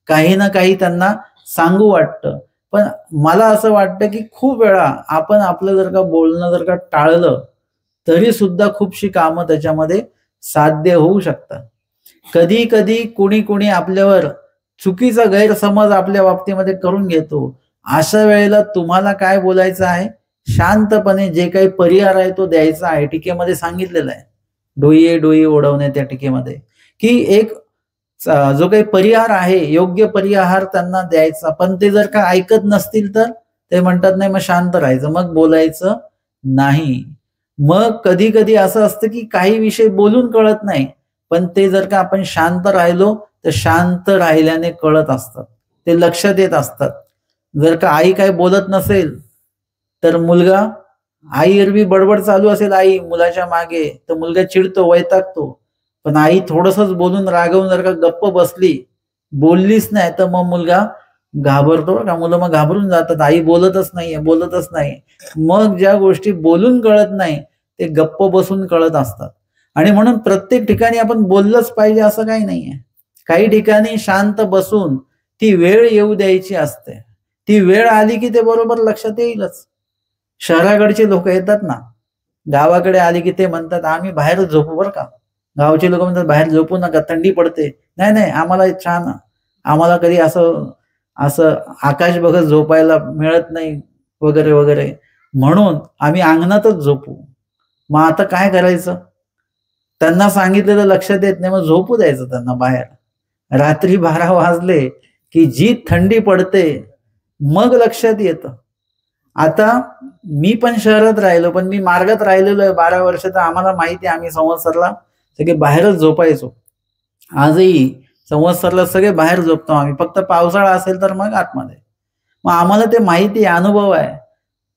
A: काही ना काही त्यांना सांगू वाटतं. पण मला असं वाटतं की खूप वेळा आपण आपलं जर का बोलणं जर का टाळलं, तरी सुद्धा खूपशी कामं त्याच्यामध्ये साध्य होऊ शकतात. कधी कधी कुणी आपल्यावर चुकीचा गैरसमज आपल्या बाबतीमध्ये करून घेतो. अशा वेळेला तुम्हाला काय बोलायचं आहे, शांतपणे जे काही परिहार आहे तो द्यायचा आहे. टीकेमध्ये सांगितलेलं आहे, डोई ओढवणे त्या टीकेमध्ये, की एक जो काही परिहार आहे, योग्य परिहार त्यांना द्यायचा. पण ते जर का ऐकत नसतील तर ते म्हणतात नाही मग शांत राहायचं, मग बोलायचं नाही. मग कधी कधी असं असतं की काही विषय बोलून कळत नाही, पण ते जर का आपण शांत राहिलो तर शांत राहिल्याने कळत असतात, ते लक्षात येत असतात. जर का आई काय बोलत नसेल तर मुलगा, आई एरवी बडबड चालू असेल आई मुलाच्या मागे, तर मुलगा चिडतो, वैतागतो. पण आई थोडंसंच बोलून रागवून जर का गप्प बसली, बोललीच नाही, तर मग मुलगा घाबरतो का, मुलं मग घाबरून जातात, आई बोलतच नाही. मग ज्या गोष्टी बोलून कळत नाही ते गप्प बसून कळत असतात. आणि म्हणून प्रत्येक ठिकाणी आपण बोललंच पाहिजे असं काही नाहीये. काही ठिकाणी शांत बसून ती वेळ येऊ द्यायची असते. ती वेळ आली की ते बरोबर लक्षात येईलच. शहराकडचे लोक येतात ना, गावाकडे आले की ते म्हणतात आम्ही बाहेर झोपू बरं का. गावचे लोक म्हणतात बाहेर झोपू नका, थंडी पडते. नाही आम्हाला छान, आम्हाला कधी असं असं आकाश बघत झोपायला मिळत नाही वगैरे वगैरे, म्हणून आम्ही अंगणातच झोपू. मग आता काय करायचं, त्यांना सांगितलेलं लक्षात येत नाही, मग झोपू द्यायचं त्यांना बाहेर. रात्री 12 वाजले की जी थंडी पडते मग लक्षात येतं. आता मी पण शहरात राहिलो, पण मी मार्गात राहिलेलो आहे 12 वर्ष, तर आम्हाला माहिती आहे आम्ही संवत्सरला सगळे बाहेरच झोपायचो. आजही संवत्सरला सगळे बाहेर झोपतो आम्ही, फक्त पावसाळा असेल तर मग आतमध्ये. मग आम्हाला ते माहिती आहे, अनुभव आहे.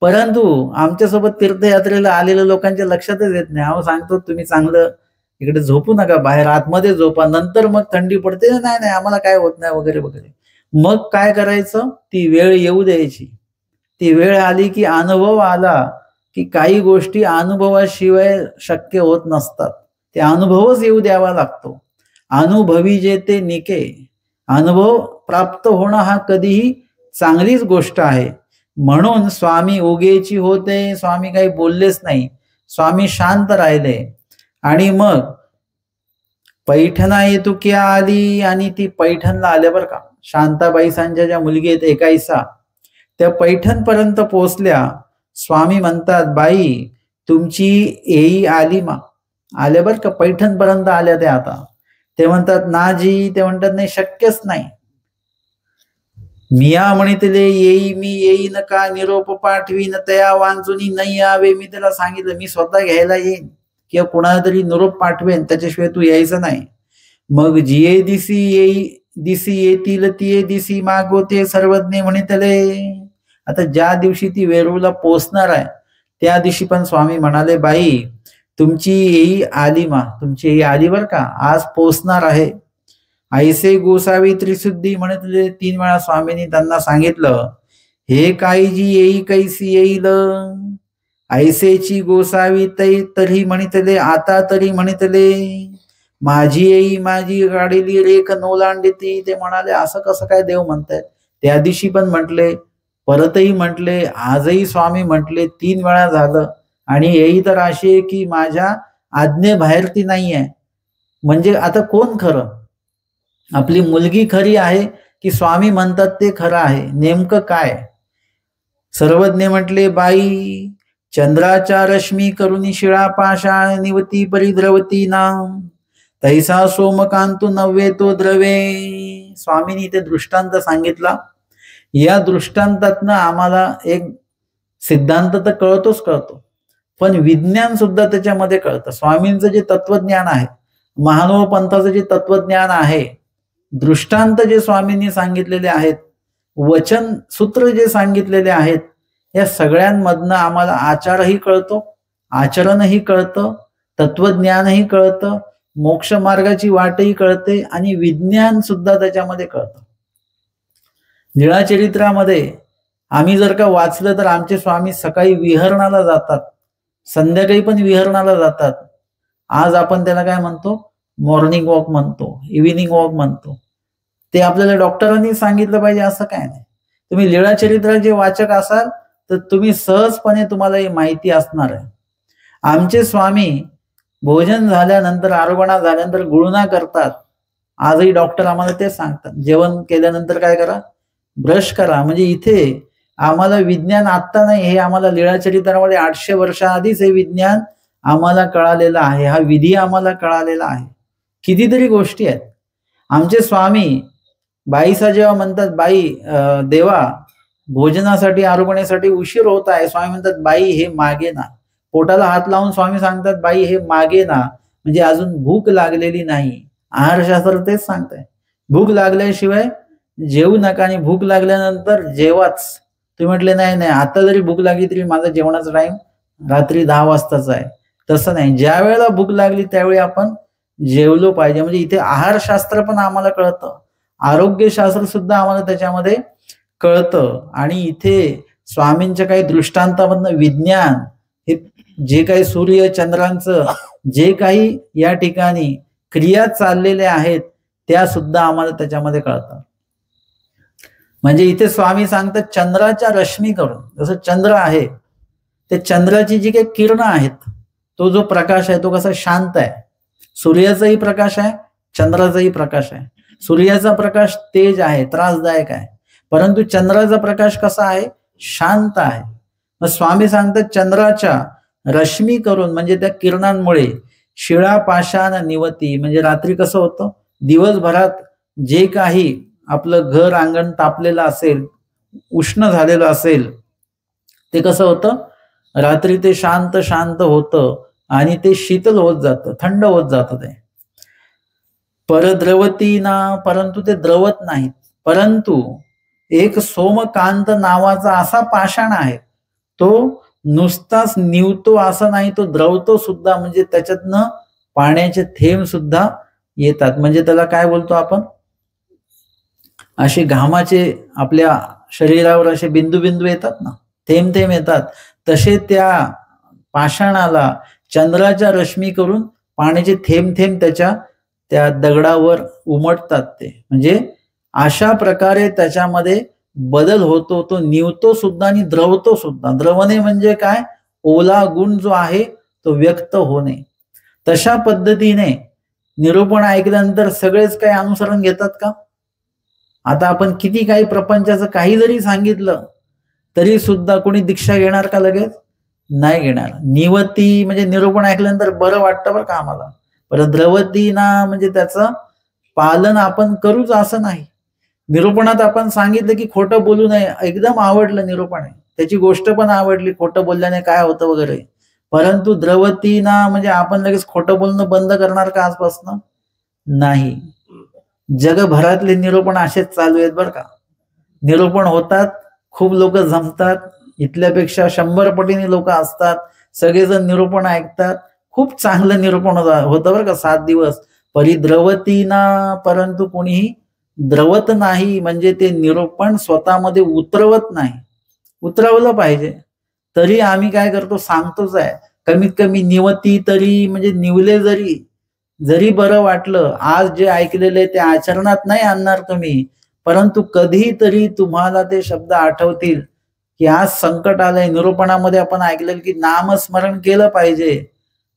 A: परंतु आमच्यासोबत तीर्थयात्रेला आलेल्या लोकांच्या लक्षातच येत नाही. अहो सांगतो तुम्ही चांगलं इकडे झोपू नका, बाहेर आतमध्ये झोपा, नंतर मग थंडी पडते, नाही आम्हाला काय होत नाही वगैरे वगैरे. मग काय करायचं, ती वेळ येऊ द्यायची. ती वेळ आली की अनुभव आला की काही गोष्टी अनुभवाशिवाय शक्य होत नसतात, ते अनुभवच येऊ द्यावा लागतो. अनुभवी जे ते निके, अनुभव प्राप्त होणं हा कधीही चांगलीच गोष्ट आहे. म्हणून स्वामी उगेची होते, स्वामी काही बोललेच नाही, स्वामी शांत राहिले. आणि मग पैठणा येतुक्या आली, आणि ती पैठणला आल्या बरं का. शांताबाई सांच्या ज्या मुलगी आहेत एकाईसा, त्या पैठण पर्यंत पोहोचल्या. स्वामी म्हणतात बाई तुमची येई आली मा. आल्या बरं का, पैठण पर्यंत आल्या त्या. आता ते म्हणतात नाजी, ते म्हणतात नाही शक्यच नाही. मिया म्हणितले येई मी येईन का निरोप पाठवीन तया वांचुनी नाही यावे. मी त्याला सांगितलं मी स्वतः घ्यायला येईन किंवा कोणाला तरी निरोप पाठवेन, त्याच्याशिवाय तू यायचं नाही. मग जिये दिसी येई दिसी येतील तिये दिसी मागोते सर्वज्ञ म्हणितले. आता ज्या दिवशी ती वेरूळला पोचणार आहे त्या दिवशी पण स्वामी म्हणाले, बाई तुमची येई आली मा, तुमची येई आली बर का, आज पोचणार आहे. ऐसे गोसावी त्रिशुद्धी म्हणितले. 3 वेळा स्वामींनी त्यांना सांगितलं, हे काही जी येई कैसी येईल, ऐसेची गोसावी तै तरी म्हणितले, आता तरी म्हणितले, माझी येई माझी गाडीली रेख नोलांडिती. ते म्हणाले असं कसं काय देव म्हणतायत. त्या दिवशी पण म्हटले, परतही म्हटले, आजही स्वामी म्हटले, 3 वेळा झालं. आणि येई तर अशी आहे की माझ्या आज्ञेबाहेर ती नाही आहे. म्हणजे आता कोण खरं, आपली मुलगी खरी आहे की स्वामी म्हणतात ते खरं आहे, नेमकं काय. सर्वज्ञ म्हटले, बाई चंद्राच्या रश्मी करुणी शिळा पाषाण निवती परिद्रवती नाम तैसा सोमकांतू नव्हे तो द्रवे. स्वामींनी ते दृष्टांत सांगितला. या दृष्टांतातनं आम्हाला एक सिद्धांत तर कळतो, पण विज्ञान सुद्धा त्याच्यामध्ये कळतं. स्वामींचं जे तत्वज्ञान आहे, महानुभाव पंथाचं जे तत्वज्ञान आहे, दृष्टांत जे स्वामींनी सांगितलेले आहेत, वचन सूत्र जे सांगितलेले आहेत, या सगळ्यांमधनं आम्हाला आचारही कळतो, आचरणही कळतं, तत्वज्ञानही कळतं, मोक्ष मार्गाची वाटही कळते आणि विज्ञान सुद्धा त्याच्यामध्ये कळतं. लीळाचरित्रामध्ये आम्ही जर का वाचलं तर आमचे स्वामी सकाळी विहरणाला जातात, संध्याकाळी पण विहरणाला जातात. आज आपण त्याला काय म्हणतो, मॉर्निंग वॉक म्हणतो, इव्हिनिंग वॉक म्हणतो. ते आपल्याला डॉक्टरांनी सांगितलं पाहिजे असं काय नाही. तुम्ही लीळाचरित्राचे वाचक असाल तर तुम्ही सहजपणे तुम्हाला ही माहिती असणार आहे. आमचे स्वामी भोजन झाल्यानंतर, आरोगणा झाल्यानंतर गुळणा करतात. आजही डॉक्टर आम्हाला ते सांगतात, जेवण केल्यानंतर काय करा, ब्रश करा. म्हणजे इथे आम्हाला विज्ञान आत्ता नाही, हे आम्हाला लीळाचरित्रामध्ये 800 वर्षाआधीच हे विज्ञान आम्हाला कळालेलं आहे, हा विधी आम्हाला कळालेला आहे. कितीतरी गोष्टी आहेत. आमचे स्वामी बाईसा जेव्हा म्हणतात, बाई देवा भोजनासाठी आरोगण्यासाठी उशीर होत आहे, स्वामी म्हणतात बाई हे मागे ना. पोटाला हात लावून स्वामी सांगतात, बाई हे मागे ना, म्हणजे अजून भूक लागलेली नाही. आहारशास्त्र तेच सांगतंय, भूक लागल्याशिवाय जेवू नका आणि भूक लागल्यानंतर जेवाच. तुम्ही म्हटले नाही नाही आता जरी भूक लागली तरी माझा जेवणाचा टाइम रात्री 10 वाजताचा आहे, तसं नाही. ज्या वेळेला भूक लागली त्यावेळी आपण जेवलो पाहिजे. म्हणजे इथे आहारशास्त्र पण आम्हाला कळतं, आरोग्यशास्त्र सुद्धा आम्हाला त्याच्यामध्ये कळतं. आणि इथे स्वामींच्या काही दृष्टांतामधनं विज्ञान, हे जे काही सूर्य चंद्रांचं जे काही या ठिकाणी क्रिया चाललेल्या आहेत त्या सुद्धा आम्हाला त्याच्यामध्ये कळतात. म्हणजे इथे स्वामी सांगतात चंद्राच्या रश्मी करून, जसं चंद्र आहे ते चंद्राची जी काही किरणं आहेत, तो जो प्रकाश आहे तो कसा शांत आहे. सूर्याचाही प्रकाश आहे, चंद्राचाही प्रकाश आहे. सूर्याचा प्रकाश तेज आहे, त्रासदायक आहे, परंतु चंद्राचा प्रकाश कसा आहे, शांत आहे. मग स्वामी सांगतात चंद्राच्या रश्मी करून, म्हणजे त्या किरणांमुळे शिळा पाषाण निवती. म्हणजे रात्री कसं होतं, दिवसभरात जे काही आपलं घर अंगण तापलेलं असेल, उष्ण झालेलं असेल, ते कसं होतं, रात्री ते शांत शांत होतं आणि ते शीतल होत जातं, थंड होत जातं. ते परद्रवती ना, परंतु ते द्रवत नाहीत. परंतु एक सोमकांत नावाचा असा पाषाण आहे, तो नुसताच निवतो असं नाही, तो द्रवतो सुद्धा. म्हणजे त्याच्यातनं पाण्याचे थेंब सुद्धा येतात. म्हणजे त्याला काय बोलतो आपण, असे घामाचे आपल्या शरीरावर असे बिंदू बिंदू येतात ना, थेंब थेंब येतात, तसे त्या पाषाणाला चंद्राच्या रश्मी करून पाण्याचे थेंब थेंब त्या दगडावर उमटतात. ते म्हणजे अशा प्रकारे त्याच्यामध्ये बदल होतो, तो निवतो सुद्धा आणि द्रवतो सुद्धा. द्रवणे म्हणजे काय, ओला गुण जो आहे तो व्यक्त होणे. तशा पद्धतीने निरूपण ऐकल्यानंतर सगळेच काही अनुसरण घेतात का. आता आपण किती काही प्रपंचाचं काही जरी सांगितलं तरी सुद्धा कोणी दीक्षा घेणार का लगेच, नाही घेणार. निवती म्हणजे निरूपण ऐकल्यानंतर बरं वाटतं बरं का आम्हाला, परत द्रवती ना म्हणजे त्याचं पालन आपण करूच असं नाही. निरूपणात आपण सांगितलं की खोटं बोलू नये, एकदम आवडलं निरूपण आहे, त्याची गोष्ट पण आवडली, खोटं बोलल्याने काय होतं वगैरे. परंतु द्रवतीना म्हणजे आपण लगेच खोटं बोलणं बंद करणार का आजपासून? नाही. जगभरातले निरूपण असेच चालू आहेत बरं का. निरूपण होतात, खूप लोक जमतात, इथल्यापेक्षा 100 पटीने लोक असतात, सगळेजण निरूपण ऐकतात, खूप चांगलं निरूपण होतं बरं का 7 दिवस. परिद्रवतीना, परंतु कोणीही द्रवत नाही, म्हणजे ते निरूपण स्वतःमध्ये उतरवत नाही. उतरवलं पाहिजे. तरी आम्ही काय करतो, सांगतोच आहे, कमीत कमी निवती तरी, म्हणजे निवले जरी बरं वाटलं, आज जे ऐकलेलं आहे ते आचरणात नाही आणणार तुम्ही, परंतु कधीतरी तुम्हाला ते शब्द आठवतील की आज संकट आलंय. निरूपणामध्ये आपण ऐकलेलं की नामस्मरण केलं पाहिजे,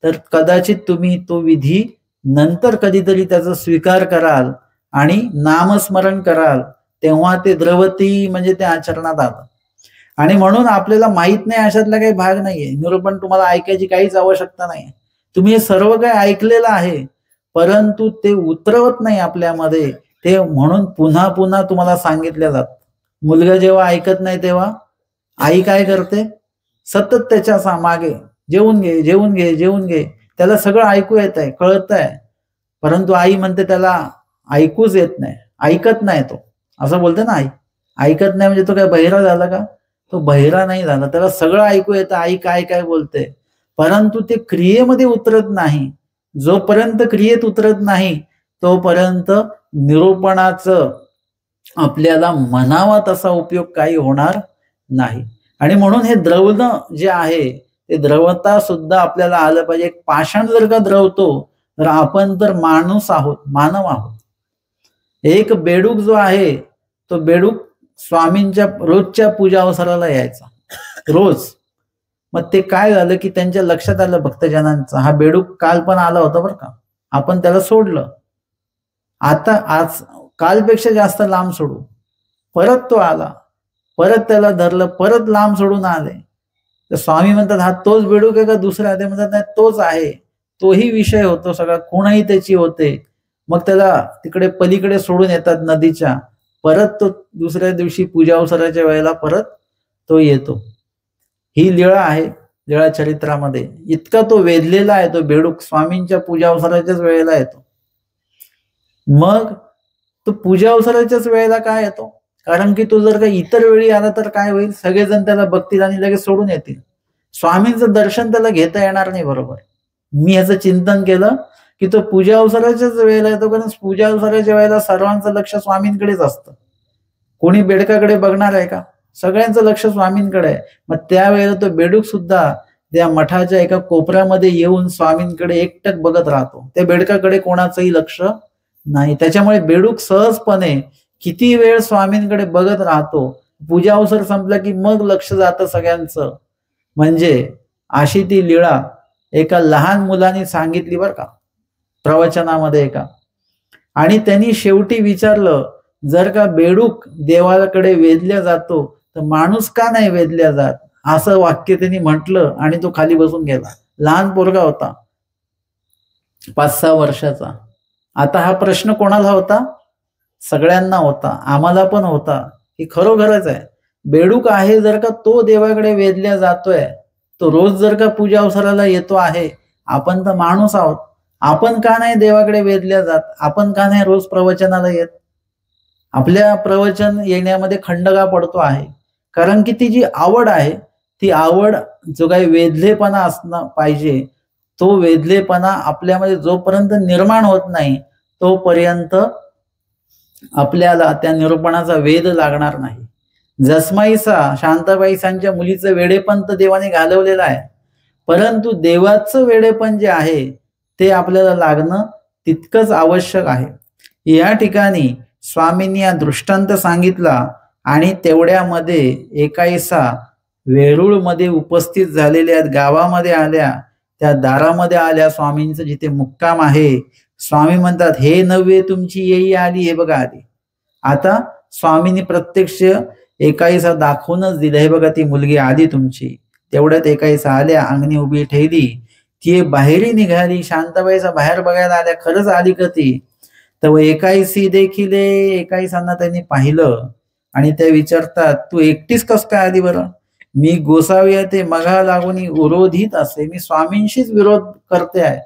A: तर कदाचित तुम्ही तो विधी नंतर कधीतरी त्याचा स्वीकार कराल आणि नामस्मरण कराल, तेव्हा ते द्रवती म्हणजे ते आचरणात आलं. आणि म्हणून आपल्याला माहित नाही अशातला काही भाग नाहीये. निरूपण तुम्हाला ऐकायची काहीच आवश्यकता नाही. तुम्ही हे सर्व काही ऐकलेलं आहे, परंतु ते उतरवत नाही आपल्यामध्ये. ते म्हणून पुन्हा पुन्हा तुम्हाला सांगितलं जात. मुलगा जेव्हा ऐकत नाही तेव्हा आई काय करते, सतत त्याच्या मागे जेवून घे जेवून घे जेवून घे, त्याला सगळं ऐकू येत आहे, कळत आहे, परंतु आई म्हणते त्याला ऐकूच येत नाही, ऐकत नाही तो, असं बोलते ना आई. ऐकत नाही म्हणजे तो काय बहिरा झाला का? तो बहिरा नाही झाला, त्याला सगळं ऐकू येतं, आई काय काय बोलते, परंतु ते क्रियेमध्ये उतरत नाही. जोपर्यंत क्रियेत उतरत नाही तोपर्यंत निरूपणाचं आपल्याला म्हणावा तसा उपयोग काही होणार नाही. आणि म्हणून हे द्रवणं जे आहे ते द्रवता सुद्धा आपल्याला आलं पाहिजे. एक पाषाण जर का द्रवतो तर आपण तर माणूस आहोत, मानव आहोत. एक बेडूक जो आहे तो बेडूक स्वामींच्या रोजच्या पूजा अवसराला यायचा, रोज. मग ते काय झालं की त्यांच्या लक्षात आलं भक्तजनांचा, हा बेडूक काल पण आला होता बरं का, आपण त्याला सोडलं, आता आज कालपेक्षा जास्त लांब सोडू. परत तो आला, परत त्याला धरलं, परत लांब सोडून आले. तर स्वामी म्हणतात हा तोच बेडूक आहे का दुसरा? ते म्हणतात नाही तोच आहे, तोही विषय होतो सगळा, खुणही त्याची होते. मग त्याला तिकडे पलीकडे सोडून येतात नदीच्या, परत तो दुसऱ्या दिवशी पूजा अवसराच्या वेळेला परत तो येतो. ही लीळा आहे लीळा चरित्रामध्ये. इतका तो वेधलेला आहे तो बेडूक, स्वामींच्या पूजा अवसराच्याच वेळेला येतो. मग तो पूजा अवसराच्याच वेळेला काय येतो, कारण की तो जर का इतर वेळी आला तर काय होईल, सगळेजण त्याला बघतील आणि लगेच सोडून येतील. स्वामींचं दर्शन त्याला घेता येणार नाही. बरोबर, मी ह्याचं चिंतन केलं की तो पूजा अवसराच्याच वेळेला येतो, कारण पूजा अवसराच्या वेळेला सर्वांचं लक्ष स्वामींकडेच असतं. कोणी बेडकाकडे बघणार आहे का? सगळ्यांचं लक्ष स्वामींकडे आहे. मग त्यावेळेला तो बेडूक सुद्धा त्या मठाच्या एका कोपऱ्यामध्ये येऊन स्वामींकडे एकटक बघत राहतो. त्या बेडकाकडे कोणाचंही लक्ष नाही. त्याच्यामुळे बेडूक सहजपणे किती वेळ स्वामींकडे बघत राहतो. पूजा अवसर संपला की मग लक्ष जातं सगळ्यांचं. म्हणजे अशी ती लीळा एका लहान मुलाने सांगितली बरं का, प्रवचनामध्ये एका. आणि त्यांनी शेवटी विचारलं, जर का बेडूक देवाकडे वेधल्या जातो तर माणूस का नाही वेधल्या जात? असं वाक्य त्यांनी म्हटलं आणि तो खाली बसून गेला. लहान पोरगा होता, 5-6 वर्षाचा. आता हा प्रश्न कोणाला होता? सगळ्यांना होता, आम्हाला पण होता, की खरोखरच आहे बेडूक आहे जर का तो देवाकडे वेधल्या जातोय, तो रोज जर का पूजा अवसराला येतो आहे, आपण तर माणूस आहोत, आपण का नाही देवाकडे वेधल्या जात? आपण का नाही रोज प्रवचनाला येत? आपल्या प्रवचन येण्यामध्ये खंडगा पडतो आहे कारण की ती जी आवड आहे, ती आवड जो काही वेधलेपणा असणं पाहिजे, तो वेधलेपणा आपल्यामध्ये जोपर्यंत निर्माण होत नाही तोपर्यंत आपल्याला त्या निरूपणाचा वेध लागणार नाही. जसमाईसा शांताबाईसांच्या मुलीचं वेडेपण तर देवाने घालवलेलं आहे, परंतु देवाचं वेडेपण जे आहे ते आपल्याला लागणं तितकंच आवश्यक आहे. या ठिकाणी स्वामींनी हा दृष्टांत सांगितला आणि तेवढ्यामध्ये एकाईसा वेरूळमध्ये उपस्थित झालेल्या गावामध्ये आल्या, त्या दारामध्ये आल्या स्वामींचं जिथे मुक्काम आहे. स्वामी म्हणतात, हे नव्हे तुमची येई आली, हे बघा आली. आता स्वामींनी प्रत्यक्ष एकाईसा दाखवूनच दिलं, हे बघा ती मुलगी आली तुमची. तेवढ्यात एकाईसा आल्या, अंगणी उभी ठेवली, ती बाहेरी निघाली. शांताबाईचा बाहेर बघायला आल्या, खरंच आली का ती? तर एकाईसी देखील एकाईसांना त्यांनी पाहिलं आणि त्या विचारतात, तू एकटीच कस काय आली बरं? मी गोसावी आहे ते मघा लागून विरोधीत असे, मी स्वामींशीच विरोध करते आहे.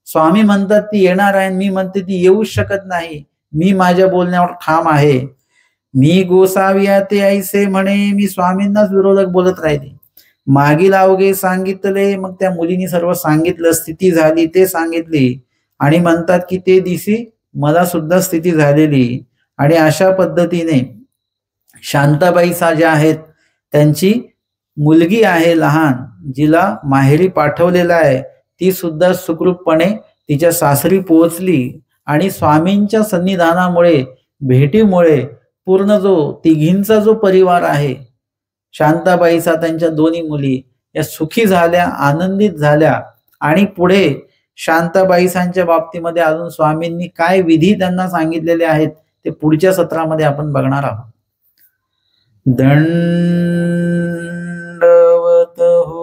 A: स्वामी म्हणतात ती येणार आहे, मी म्हणते ती येऊच शकत नाही. मी माझ्या बोलण्यावर ठाम आहे. मी गोसावी आहे ते ऐसे म्हणे, मी स्वामींनाच विरोधक बोलत राहिले. मागील अवघे सांगितले, मग त्या मुलीने सर्व सांगितलं, स्थिती झाली ते सांगितली आणि म्हणतात की ते दिवशी मला सुद्धा स्थिती झालेली. आणि अशा पद्धतीने शांताबाईसा ज्या आहेत त्यांची मुलगी आहे लहान, जिला माहेरी पाठवलेला आहे, ती सुद्धा सुखरूपपणे तिच्या सासरी पोहोचली आणि स्वामींच्या सन्निधानामुळे, भेटीमुळे पूर्ण जो तिघींचा जो परिवार आहे, शांताबाईचा त्यांच्या दोन्ही मुली या सुखी झाल्या, आनंदित झाल्या. आणि पुढे शांताबाईसांच्या बाबतीमध्ये अजून स्वामींनी काय विधी त्यांना सांगितलेले आहेत ते पुढच्या सत्रामध्ये आपण बघणार आहोत. दंडवत हो